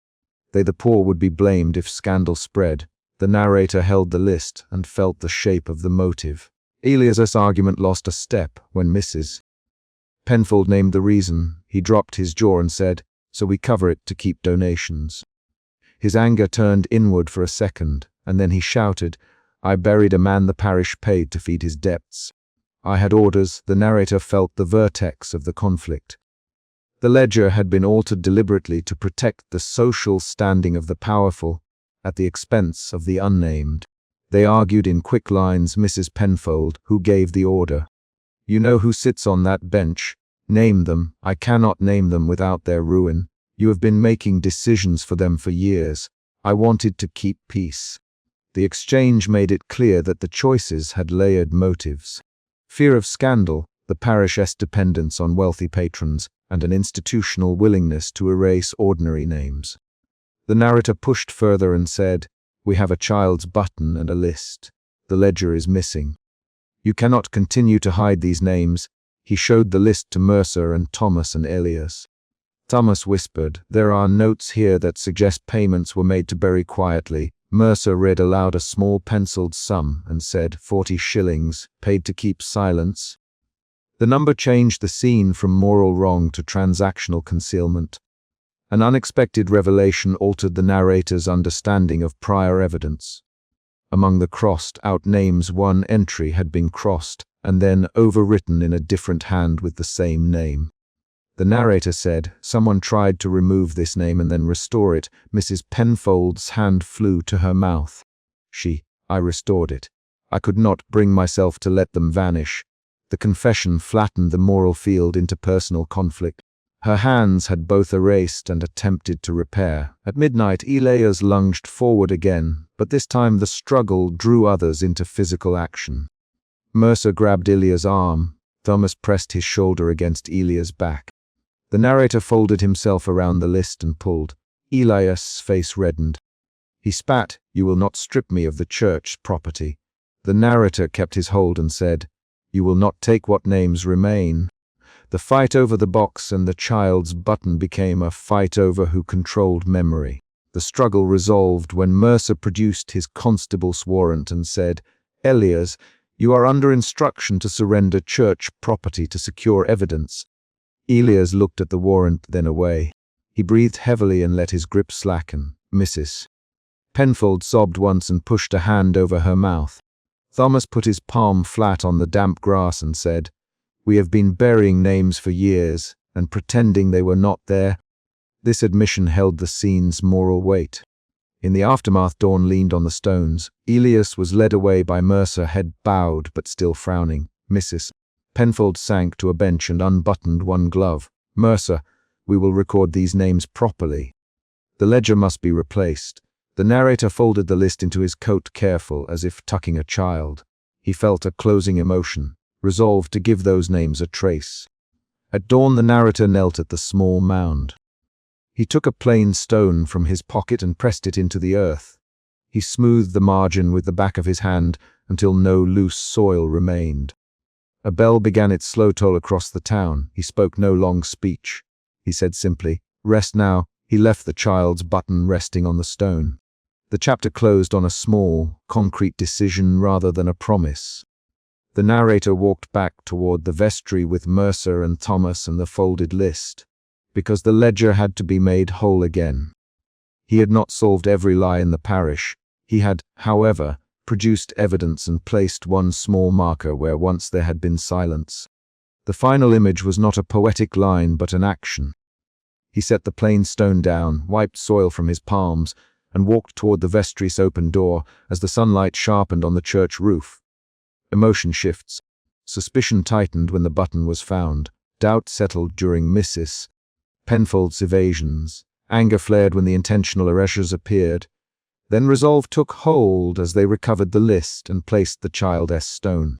They, the poor, would be blamed if scandal spread." The narrator held the list and felt the shape of the motive. Elias's argument lost a step when Mrs. Penfold named the reason. He dropped his jaw and said, "So we cover it to keep donations." His anger turned inward for a second, and then he shouted, "I buried a man the parish paid to feed his debts. I had orders." The narrator felt the vertex of the conflict. The ledger had been altered deliberately to protect the social standing of the powerful at the expense of the unnamed. They argued in quick lines. "Mrs. Penfold, who gave the order? You know who sits on that bench. Name them." "I cannot name them without their ruin. You have been making decisions for them for years. I wanted to keep peace." The exchange made it clear that the choices had layered motives. Fear of scandal, the parish's dependence on wealthy patrons, and an institutional willingness to erase ordinary names. The narrator pushed further and said, "We have a child's button and a list. The ledger is missing. You cannot continue to hide these names." He showed the list to Mercer and Thomas and Elias. Thomas whispered, "There are notes here that suggest payments were made to bury quietly." Mercer read aloud a small penciled sum and said, 40 shillings, paid to keep silence. The number changed the scene from moral wrong to transactional concealment. An unexpected revelation altered the narrator's understanding of prior evidence. Among the crossed-out names, one entry had been crossed and then overwritten in a different hand with the same name. The narrator said, "Someone tried to remove this name and then restore it." Mrs. Penfold's hand flew to her mouth. "I restored it. I could not bring myself to let them vanish." The confession flattened the moral field into personal conflict. Her hands had both erased and attempted to repair. At midnight, Elias lunged forward again, but this time the struggle drew others into physical action. Mercer grabbed Elias' arm. Thomas pressed his shoulder against Elias' back. The narrator folded himself around the list and pulled. Elias' face reddened. He spat, "You will not strip me of the church property." The narrator kept his hold and said, "You will not take what names remain." The fight over the box and the child's button became a fight over who controlled memory. The struggle resolved when Mercer produced his constable's warrant and said, "Elias, you are under instruction to surrender church property to secure evidence." Elias looked at the warrant, then away. He breathed heavily and let his grip slacken. Mrs. Penfold sobbed once and pushed a hand over her mouth. Thomas put his palm flat on the damp grass and said, "We have been burying names for years and pretending they were not there." This admission held the scene's moral weight. In the aftermath, Dawn leaned on the stones. Elias was led away by Mercer, head bowed but still frowning. Mrs. Penfold sank to a bench and unbuttoned one glove. "Mercer, we will record these names properly. The ledger must be replaced." The narrator folded the list into his coat, careful, as if tucking a child. He felt a closing emotion, resolved to give those names a trace. At dawn, the narrator knelt at the small mound. He took a plain stone from his pocket and pressed it into the earth. He smoothed the margin with the back of his hand until no loose soil remained. A bell began its slow toll across the town. He spoke no long speech. He said simply, "Rest now." He left the child's button resting on the stone. The chapter closed on a small, concrete decision rather than a promise. The narrator walked back toward the vestry with Mercer and Thomas and the folded list, because the ledger had to be made whole again. He had not solved every lie in the parish. He had, however, produced evidence and placed one small marker where once there had been silence. The final image was not a poetic line but an action. He set the plain stone down, wiped soil from his palms, and walked toward the vestry's open door as the sunlight sharpened on the church roof. Emotion shifts. Suspicion tightened when the button was found. Doubt settled during Mrs. Penfold's evasions. Anger flared when the intentional erasures appeared. Then resolve took hold as they recovered the list and placed the child's stone.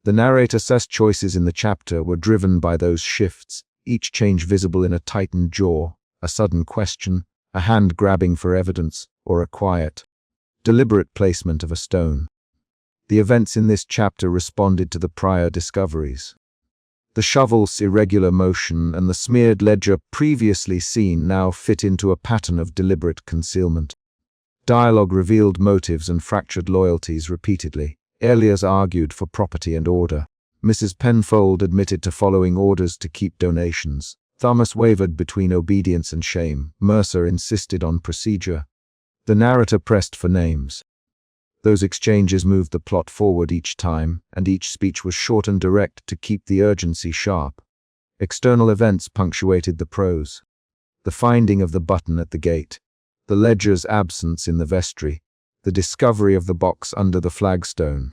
The narrator's choices in the chapter were driven by those shifts, each change visible in a tightened jaw, a sudden question, a hand grabbing for evidence, or a quiet, deliberate placement of a stone. The events in this chapter responded to the prior discoveries. The shovel's irregular motion and the smeared ledger previously seen now fit into a pattern of deliberate concealment. Dialogue revealed motives and fractured loyalties repeatedly. Elias argued for property and order. Mrs. Penfold admitted to following orders to keep donations. Thomas wavered between obedience and shame. Mercer insisted on procedure. The narrator pressed for names. Those exchanges moved the plot forward each time, and each speech was short and direct to keep the urgency sharp. External events punctuated the prose. The finding of the button at the gate, the ledger's absence in the vestry, the discovery of the box under the flagstone,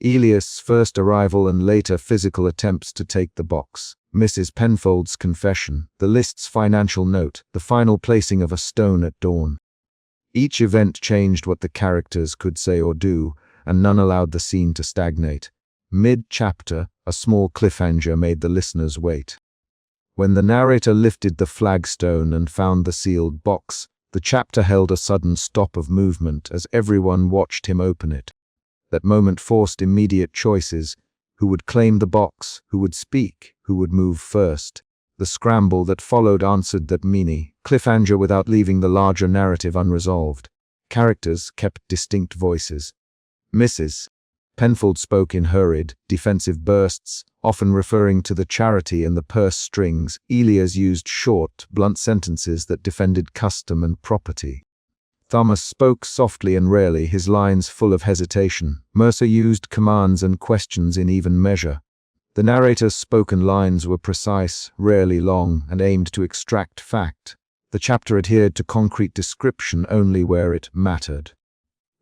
Elias' first arrival and later physical attempts to take the box, Mrs. Penfold's confession, the list's financial note, the final placing of a stone at dawn. Each event changed what the characters could say or do, and none allowed the scene to stagnate. Mid-chapter, a small cliffhanger made the listeners wait. When the narrator lifted the flagstone and found the sealed box, the chapter held a sudden stop of movement as everyone watched him open it. That moment forced immediate choices. Who would claim the box? Who would speak? Who would move first? The scramble that followed answered that cliffhanger without leaving the larger narrative unresolved. Characters kept distinct voices. Mrs. Penfold spoke in hurried, defensive bursts, often referring to the charity and the purse strings. Elias used short, blunt sentences that defended custom and property. Thomas spoke softly and rarely, his lines full of hesitation. Mercer used commands and questions in even measure. The narrator's spoken lines were precise, rarely long, and aimed to extract fact. The chapter adhered to concrete description only where it mattered.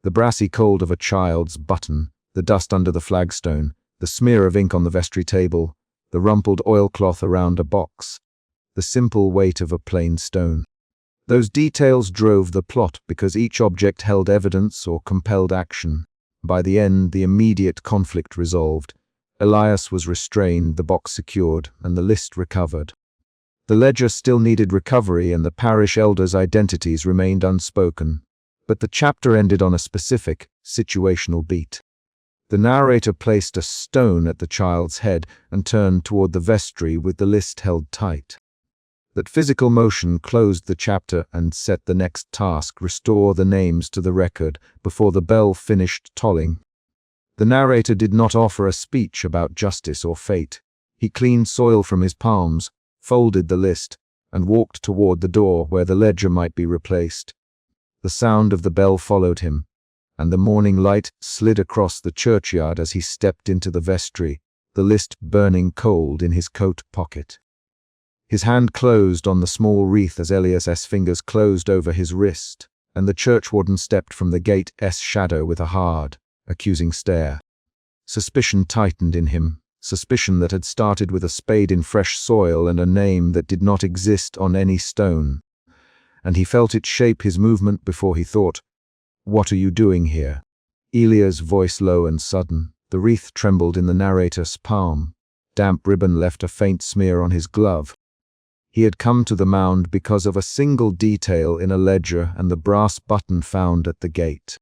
The brassy cold of a child's button, the dust under the flagstone, the smear of ink on the vestry table, the rumpled oilcloth around a box, the simple weight of a plain stone. Those details drove the plot because each object held evidence or compelled action. By the end, the immediate conflict resolved. Elias was restrained, the box secured, and the list recovered. The ledger still needed recovery and the parish elders' identities remained unspoken, but the chapter ended on a specific, situational beat. The narrator placed a stone at the child's head and turned toward the vestry with the list held tight. That physical motion closed the chapter and set the next task: restore the names to the record before the bell finished tolling. The narrator did not offer a speech about justice or fate. He cleaned soil from his palms, folded the list, and walked toward the door where the ledger might be replaced. The sound of the bell followed him, and the morning light slid across the churchyard as he stepped into the vestry, the list burning cold in his coat pocket. His hand closed on the small wreath as Elias's fingers closed over his wrist, and the churchwarden stepped from the gate's shadow with a hard, accusing stare. Suspicion tightened in him, suspicion that had started with a spade in fresh soil and a name that did not exist on any stone. And he felt it shape his movement before he thought, "What are you doing here?" Elia's voice low and sudden. The wreath trembled in the narrator's palm. Damp ribbon left a faint smear on his glove. He had come to the mound because of a single detail in a ledger and the brass button found at the gate.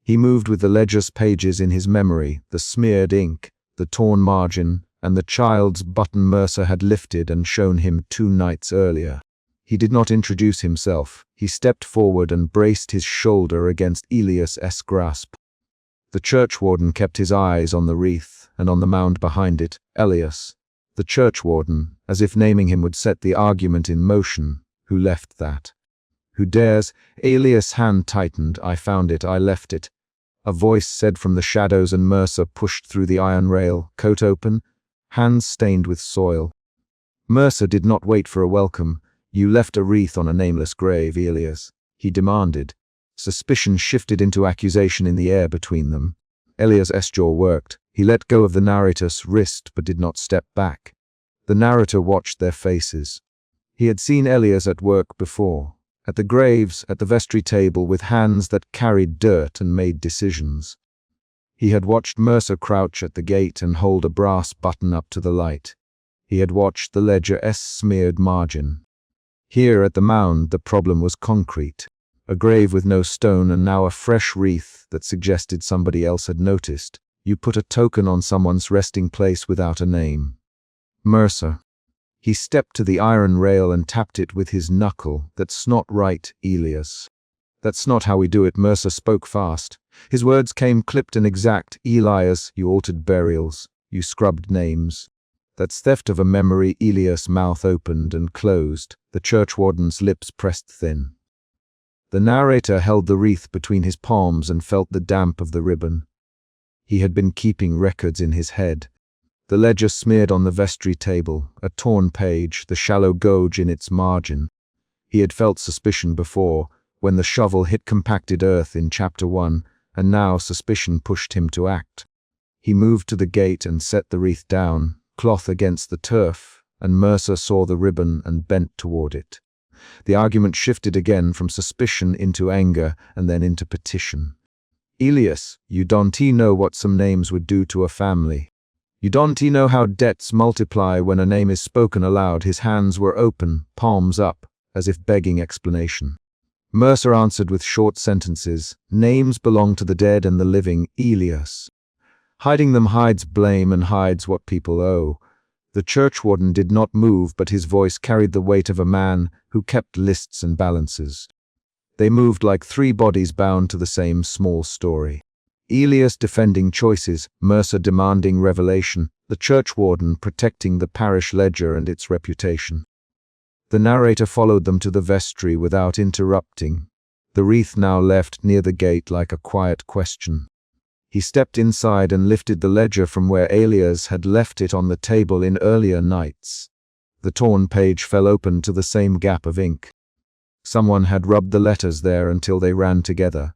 He moved with the ledger's pages in his memory, the smeared ink, the torn margin, and the child's button Mercer had lifted and shown him 2 nights earlier. He did not introduce himself. He stepped forward and braced his shoulder against Elias's grasp. The churchwarden kept his eyes on the wreath and on the mound behind it. Elias, the churchwarden, as if naming him would set the argument in motion. Who left that? Who dares? Elias' hand tightened. I found it, I left it. A voice said from the shadows, and Mercer pushed through the iron rail, coat open, hands stained with soil. Mercer did not wait for a welcome. You left a wreath on a nameless grave, Elias, he demanded. Suspicion shifted into accusation in the air between them. Elias' jaw worked. He let go of the narrator's wrist but did not step back. The narrator watched their faces. He had seen Elias at work before, at the graves, at the vestry table, with hands that carried dirt and made decisions. He had watched Mercer crouch at the gate and hold a brass button up to the light. He had watched the ledger's smeared margin. Here at the mound the problem was concrete. A grave with no stone and now a fresh wreath that suggested somebody else had noticed. You put a token on someone's resting place without a name. Mercer. He stepped to the iron rail and tapped it with his knuckle. That's not right, Elias. That's not how we do it. Mercer spoke fast. His words came clipped and exact. Elias, you altered burials. You scrubbed names. That's theft of a memory. Elias' mouth opened and closed. The churchwarden's lips pressed thin. The narrator held the wreath between his palms and felt the damp of the ribbon. He had been keeping records in his head. The ledger smeared on the vestry table, a torn page, the shallow gouge in its margin. He had felt suspicion before, when the shovel hit compacted earth in Chapter 1, and now suspicion pushed him to act. He moved to the gate and set the wreath down, cloth against the turf, and Mercer saw the ribbon and bent toward it. The argument shifted again from suspicion into anger and then into petition. Elias, you don't know what some names would do to a family. You don't know how debts multiply when a name is spoken aloud. His hands were open, palms up, as if begging explanation. Mercer answered with short sentences. Names belong to the dead and the living, Elias. Hiding them hides blame and hides what people owe. The churchwarden did not move, but his voice carried the weight of a man who kept lists and balances. They moved like three bodies bound to the same small story. Elias defending choices, Mercer demanding revelation, the churchwarden protecting the parish ledger and its reputation. The narrator followed them to the vestry without interrupting. The wreath now left near the gate like a quiet question. He stepped inside and lifted the ledger from where Elias had left it on the table in earlier nights. The torn page fell open to the same gap of ink. Someone had rubbed the letters there until they ran together.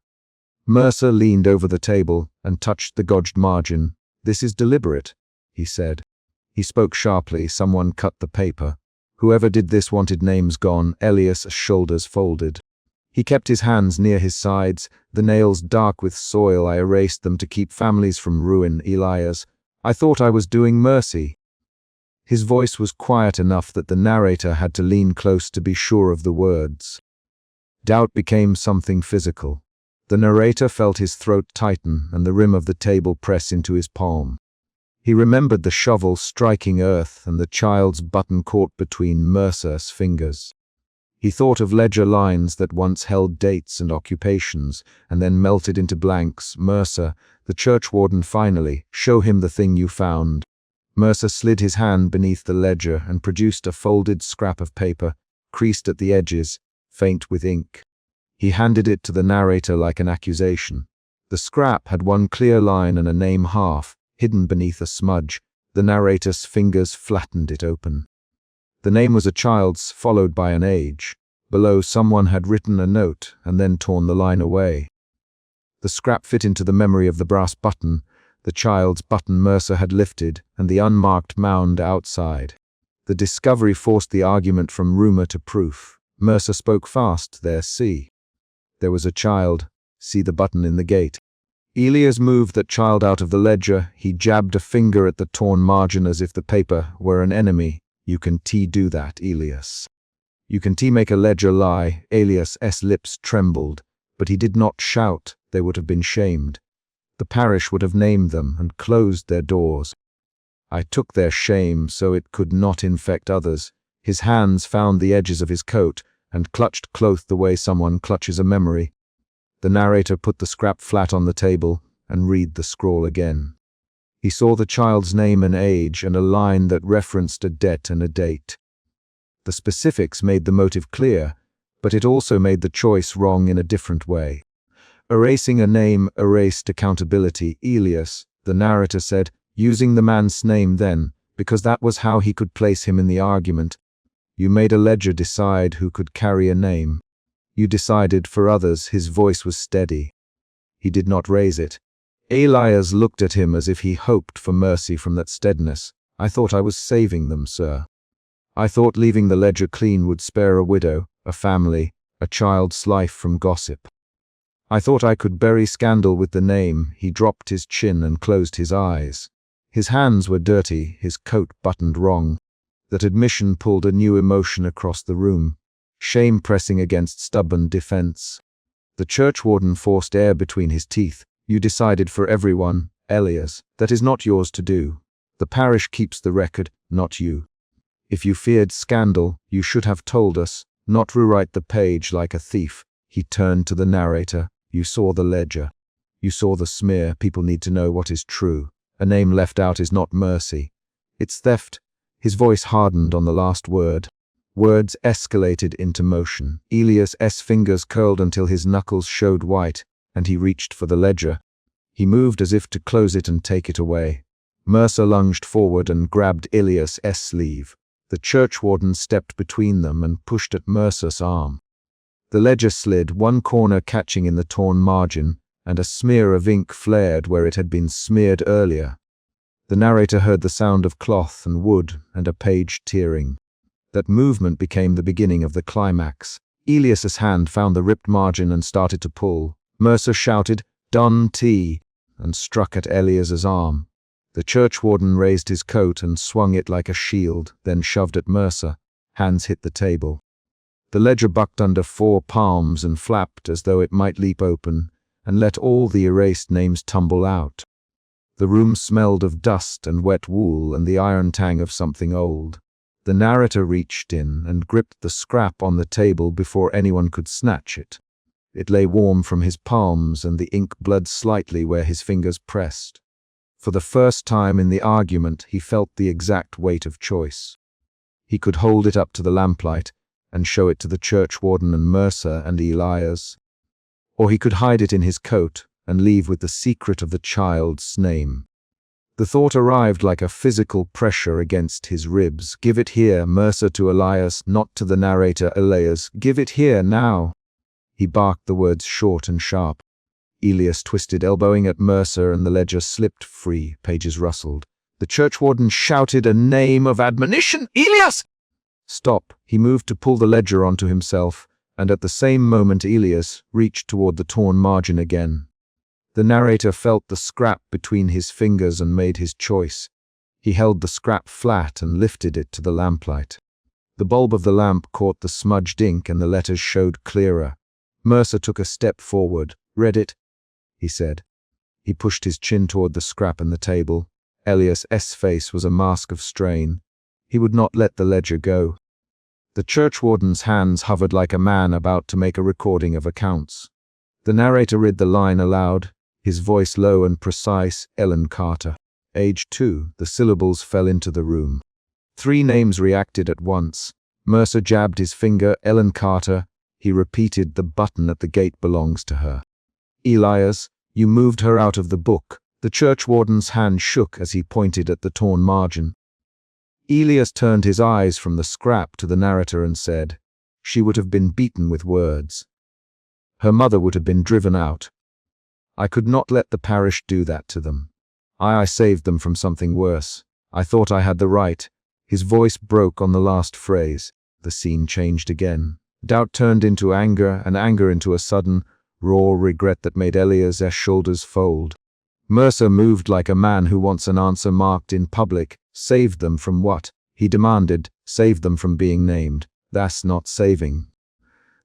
Mercer leaned over the table and touched the gouged margin. This is deliberate, he said. He spoke sharply. Someone cut the paper. Whoever did this wanted names gone. Elias' shoulders folded. He kept his hands near his sides, the nails dark with soil. I erased them to keep families from ruin, Elias. I thought I was doing mercy. His voice was quiet enough that the narrator had to lean close to be sure of the words. Doubt became something physical. The narrator felt his throat tighten and the rim of the table press into his palm. He remembered the shovel striking earth and the child's button caught between Mercer's fingers. He thought of ledger lines that once held dates and occupations and then melted into blanks. Mercer, the churchwarden finally, show him the thing you found. Mercer slid his hand beneath the ledger and produced a folded scrap of paper, creased at the edges, faint with ink. He handed it to the narrator like an accusation. The scrap had one clear line and a name half, hidden beneath a smudge. The narrator's fingers flattened it open. The name was a child's, followed by an age. Below, someone had written a note and then torn the line away. The scrap fit into the memory of the brass button, the child's button Mercer had lifted, and the unmarked mound outside. The discovery forced the argument from rumor to proof. Mercer spoke fast. There, see. There was a child. See the button in the gate. Elias moved that child out of the ledger. He jabbed a finger at the torn margin as if the paper were an enemy. You can do that, Elias. You can make a ledger lie. Elias' lips trembled, but he did not shout. They would have been shamed. The parish would have named them and closed their doors. I took their shame so it could not infect others. His hands found the edges of his coat and clutched cloth the way someone clutches a memory. The narrator put the scrap flat on the table and read the scroll again. He saw the child's name and age and a line that referenced a debt and a date. The specifics made the motive clear, but it also made the choice wrong in a different way. Erasing a name erased accountability. Elias, the narrator said, using the man's name then, because that was how he could place him in the argument. You made a ledger decide who could carry a name. You decided for others. His voice was steady. He did not raise it. Elias looked at him as if he hoped for mercy from that steadiness. I thought I was saving them, sir. I thought leaving the ledger clean would spare a widow, a family, a child's life from gossip. I thought I could bury scandal with the name. He dropped his chin and closed his eyes. His hands were dirty, his coat buttoned wrong. That admission pulled a new emotion across the room. Shame pressing against stubborn defense. The churchwarden forced air between his teeth. You decided for everyone, Elias. That is not yours to do. The parish keeps the record, not you. If you feared scandal, you should have told us, not rewrite the page like a thief. He turned to the narrator. You saw the ledger. You saw the smear. People need to know what is true. A name left out is not mercy. It's theft. His voice hardened on the last word. Words escalated into motion. Elias's fingers curled until his knuckles showed white, and he reached for the ledger. He moved as if to close it and take it away. Mercer lunged forward and grabbed Elias's sleeve. The churchwarden stepped between them and pushed at Mercer's arm. The ledger slid, one corner catching in the torn margin, and a smear of ink flared where it had been smeared earlier. The narrator heard the sound of cloth and wood and a page tearing. That movement became the beginning of the climax. Elias's hand found the ripped margin and started to pull. Mercer shouted, "Done T," and struck at Elias's arm. The churchwarden raised his coat and swung it like a shield, then shoved at Mercer. Hands hit the table. The ledger bucked under 4 palms and flapped as though it might leap open, and let all the erased names tumble out. The room smelled of dust and wet wool and the iron tang of something old. The narrator reached in and gripped the scrap on the table before anyone could snatch it. It lay warm from his palms and the ink bled slightly where his fingers pressed. For the first time in the argument, he felt the exact weight of choice. He could hold it up to the lamplight and show it to the churchwarden and Mercer and Elias. Or he could hide it in his coat and leave with the secret of the child's name. The thought arrived like a physical pressure against his ribs. Give it here, Mercer to Elias, not to the narrator. Elias, give it here, now. He barked the words short and sharp. Elias twisted, elbowing at Mercer, and the ledger slipped free. Pages rustled. The churchwarden shouted a name of admonition. Elias! Stop. He moved to pull the ledger onto himself, and at the same moment Elias reached toward the torn margin again. The narrator felt the scrap between his fingers and made his choice. He held the scrap flat and lifted it to the lamplight. The bulb of the lamp caught the smudged ink and the letters showed clearer. Mercer took a step forward. Read it, he said. He pushed his chin toward the scrap and the table. Elias's face was a mask of strain. He would not let the ledger go. The churchwarden's hands hovered like a man about to make a recording of accounts. The narrator read the line aloud, his voice low and precise. Ellen Carter. Age 2. The syllables fell into the room. 3 names reacted at once. Mercer jabbed his finger. Ellen Carter. He repeated, the button at the gate belongs to her. Elias, you moved her out of the book. The churchwarden's hand shook as he pointed at the torn margin. Elias turned his eyes from the scrap to the narrator and said, she would have been beaten with words. Her mother would have been driven out. I could not let the parish do that to them. I saved them from something worse. I thought I had the right. His voice broke on the last phrase. The scene changed again. Doubt turned into anger, and anger into a sudden, raw regret that made Elias's shoulders fold. Mercer moved like a man who wants an answer marked in public. Saved them from what? He demanded. Saved them from being named. That's not saving.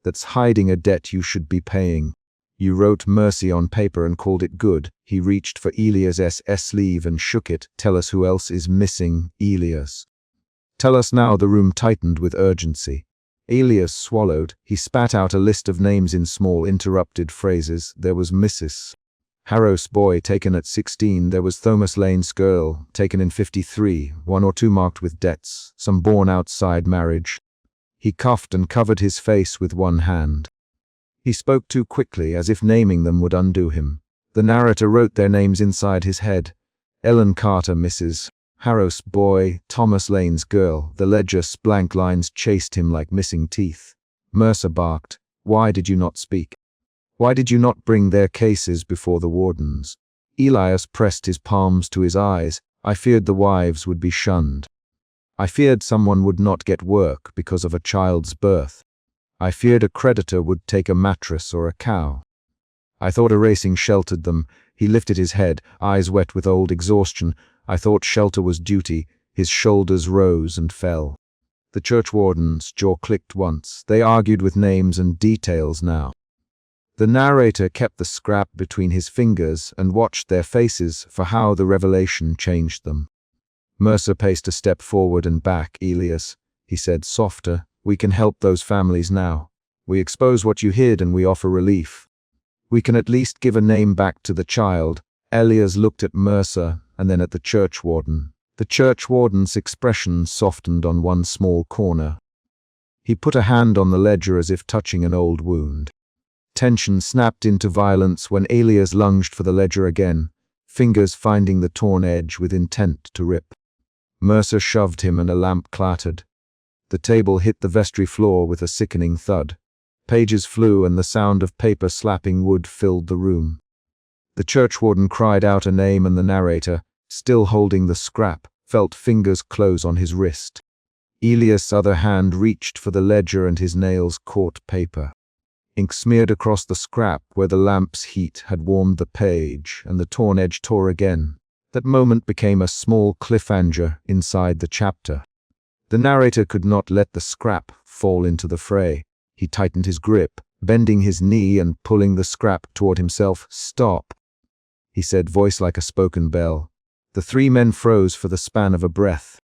That's hiding a debt you should be paying. You wrote mercy on paper and called it good. He reached for Elias's sleeve and shook it. Tell us who else is missing, Elias. Tell us now. The room tightened with urgency. Elias swallowed. He spat out a list of names in small, interrupted phrases. There was Mrs. Harrow's boy taken at 16, there was Thomas Lane's girl taken in 53, 1 or 2 marked with debts, some born outside marriage. He coughed and covered his face with one hand. He spoke too quickly, as if naming them would undo him. The narrator wrote their names inside his head. Ellen Carter, Mrs. Harrow's boy, Thomas Lane's girl. The ledger's blank lines chased him like missing teeth. Mercer barked, "Why did you not speak? Why did you not bring their cases before the wardens?" Elias pressed his palms to his eyes. "I feared the wives would be shunned. I feared someone would not get work because of a child's birth. I feared a creditor would take a mattress or a cow. I thought erasing sheltered them." He lifted his head, eyes wet with old exhaustion. "I thought shelter was duty." His shoulders rose and fell. The churchwarden's jaw clicked once. They argued with names and details now. The narrator kept the scrap between his fingers and watched their faces for how the revelation changed them. Mercer paced a step forward and back. "Elias," he said, softer, "we can help those families now. We expose what you hid and we offer relief. We can at least give a name back to the child." Elias looked at Mercer and then at the churchwarden. The churchwarden's expression softened on one small corner. He put a hand on the ledger as if touching an old wound. Tension snapped into violence when Elias lunged for the ledger again, fingers finding the torn edge with intent to rip. Mercer shoved him and a lamp clattered. The table hit the vestry floor with a sickening thud. Pages flew and the sound of paper slapping wood filled the room. The churchwarden cried out a name and the narrator, still holding the scrap, felt fingers close on his wrist. Elias' other hand reached for the ledger and his nails caught paper. Ink smeared across the scrap where the lamp's heat had warmed the page, and the torn edge tore again. That moment became a small cliffhanger inside the chapter. The narrator could not let the scrap fall into the fray. He tightened his grip, bending his knee and pulling the scrap toward himself. "Stop," he said, voice like a spoken bell. The 3 men froze for the span of a breath.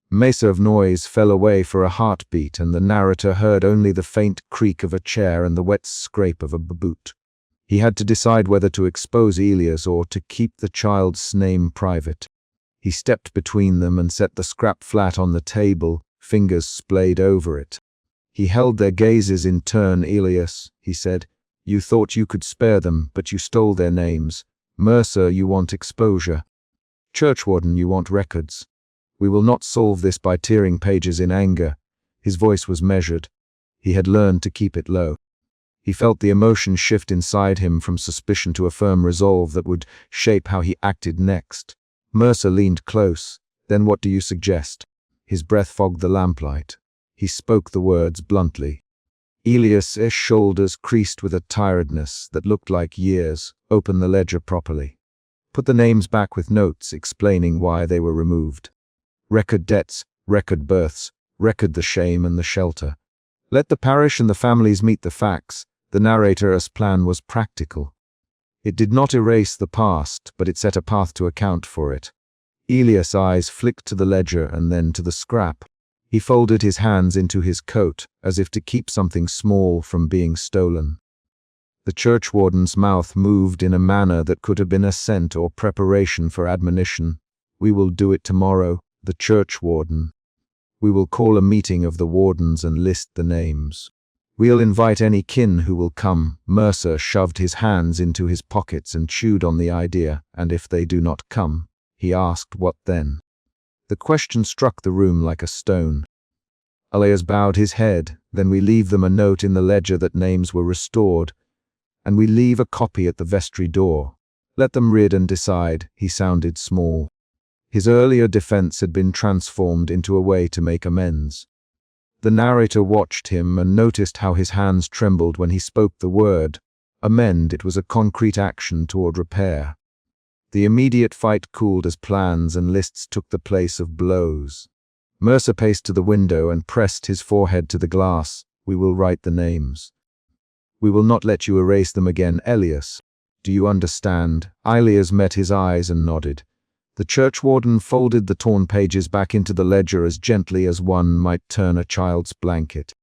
Mesa of noise fell away for a heartbeat, and the narrator heard only the faint creak of a chair and the wet scrape of a boot. He had to decide whether to expose Elias or to keep the child's name private. He stepped between them and set the scrap flat on the table, fingers splayed over it. He held their gazes in turn. "Elias," he said, "you thought you could spare them, but you stole their names. Mercer, you want exposure. Churchwarden, you want records. We will not solve this by tearing pages in anger." His voice was measured. He had learned to keep it low. He felt the emotion shift inside him from suspicion to a firm resolve that would shape how he acted next. Mercer leaned close. "Then what do you suggest?" His breath fogged the lamplight. He spoke the words bluntly. Elias' shoulders creased with a tiredness that looked like years. "Open the ledger properly. Put the names back with notes explaining why they were removed. Record debts, record births, record the shame and the shelter. Let the parish and the families meet the facts." The narrator's plan was practical. It did not erase the past, but it set a path to account for it. Elias' eyes flicked to the ledger and then to the scrap. He folded his hands into his coat, as if to keep something small from being stolen. The churchwarden's mouth moved in a manner that could have been assent or preparation for admonition. "We will do it tomorrow, the churchwarden. We will call a meeting of the wardens and list the names. We'll invite any kin who will come." Mercer shoved his hands into his pockets and chewed on the idea. "And if they do not come?" he asked. "What then?" The question struck the room like a stone. Elias bowed his head. "Then we leave them a note in the ledger that names were restored, and we leave a copy at the vestry door. Let them read and decide." He sounded small. His earlier defense had been transformed into a way to make amends. The narrator watched him and noticed how his hands trembled when he spoke the word. Amend. It was a concrete action toward repair. The immediate fight cooled as plans and lists took the place of blows. Mercer paced to the window and pressed his forehead to the glass. "We will write the names. We will not let you erase them again. Elias, do you understand?" Elias met his eyes and nodded. The churchwarden folded the torn pages back into the ledger as gently as one might turn a child's blanket.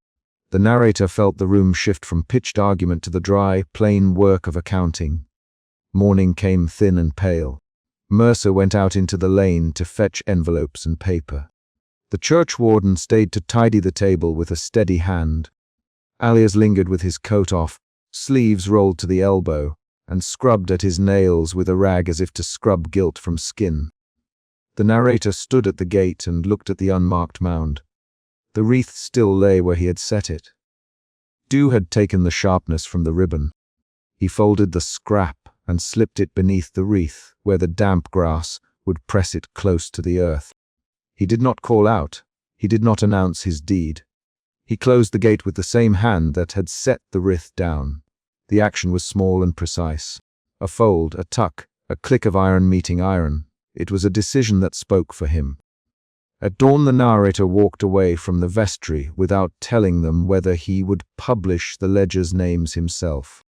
The narrator felt the room shift from pitched argument to the dry, plain work of accounting. Morning came thin and pale. Mercer went out into the lane to fetch envelopes and paper. The churchwarden stayed to tidy the table with a steady hand. Alias lingered with his coat off, sleeves rolled to the elbow, and scrubbed at his nails with a rag as if to scrub guilt from skin. The narrator stood at the gate and looked at the unmarked mound. The wreath still lay where he had set it. Dew had taken the sharpness from the ribbon. He folded the scrap and slipped it beneath the wreath, where the damp grass would press it close to the earth. He did not call out. He did not announce his deed. He closed the gate with the same hand that had set the wreath down. The action was small and precise. A fold, a tuck, a click of iron meeting iron. It was a decision that spoke for him. At dawn the narrator walked away from the vestry without telling them whether he would publish the ledger's names himself.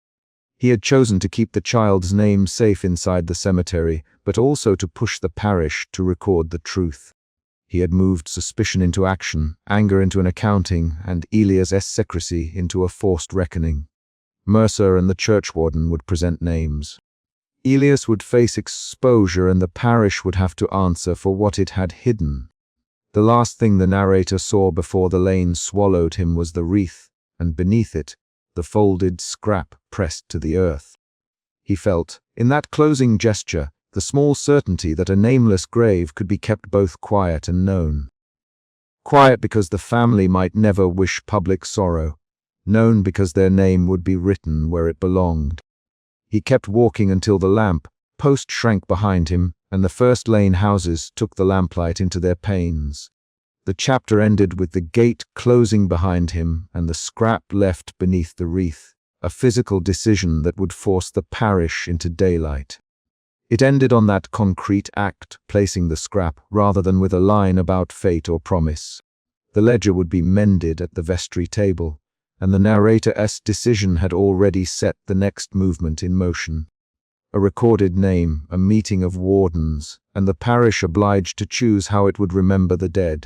He had chosen to keep the child's name safe inside the cemetery, but also to push the parish to record the truth. He had moved suspicion into action, anger into an accounting, and Elias's secrecy into a forced reckoning. Mercer and the churchwarden would present names. Elias would face exposure and the parish would have to answer for what it had hidden. The last thing the narrator saw before the lane swallowed him was the wreath, and beneath it, the folded scrap pressed to the earth. He felt, in that closing gesture, the small certainty that a nameless grave could be kept both quiet and known. Quiet because the family might never wish public sorrow, known because their name would be written where it belonged. He kept walking until the lamp post shrank behind him, and the first lane houses took the lamplight into their panes. The chapter ended with the gate closing behind him and the scrap left beneath the wreath, a physical decision that would force the parish into daylight. It ended on that concrete act, placing the scrap, rather than with a line about fate or promise. The ledger would be mended at the vestry table, and the narrator's decision had already set the next movement in motion. A recorded name, a meeting of wardens, and the parish obliged to choose how it would remember the dead.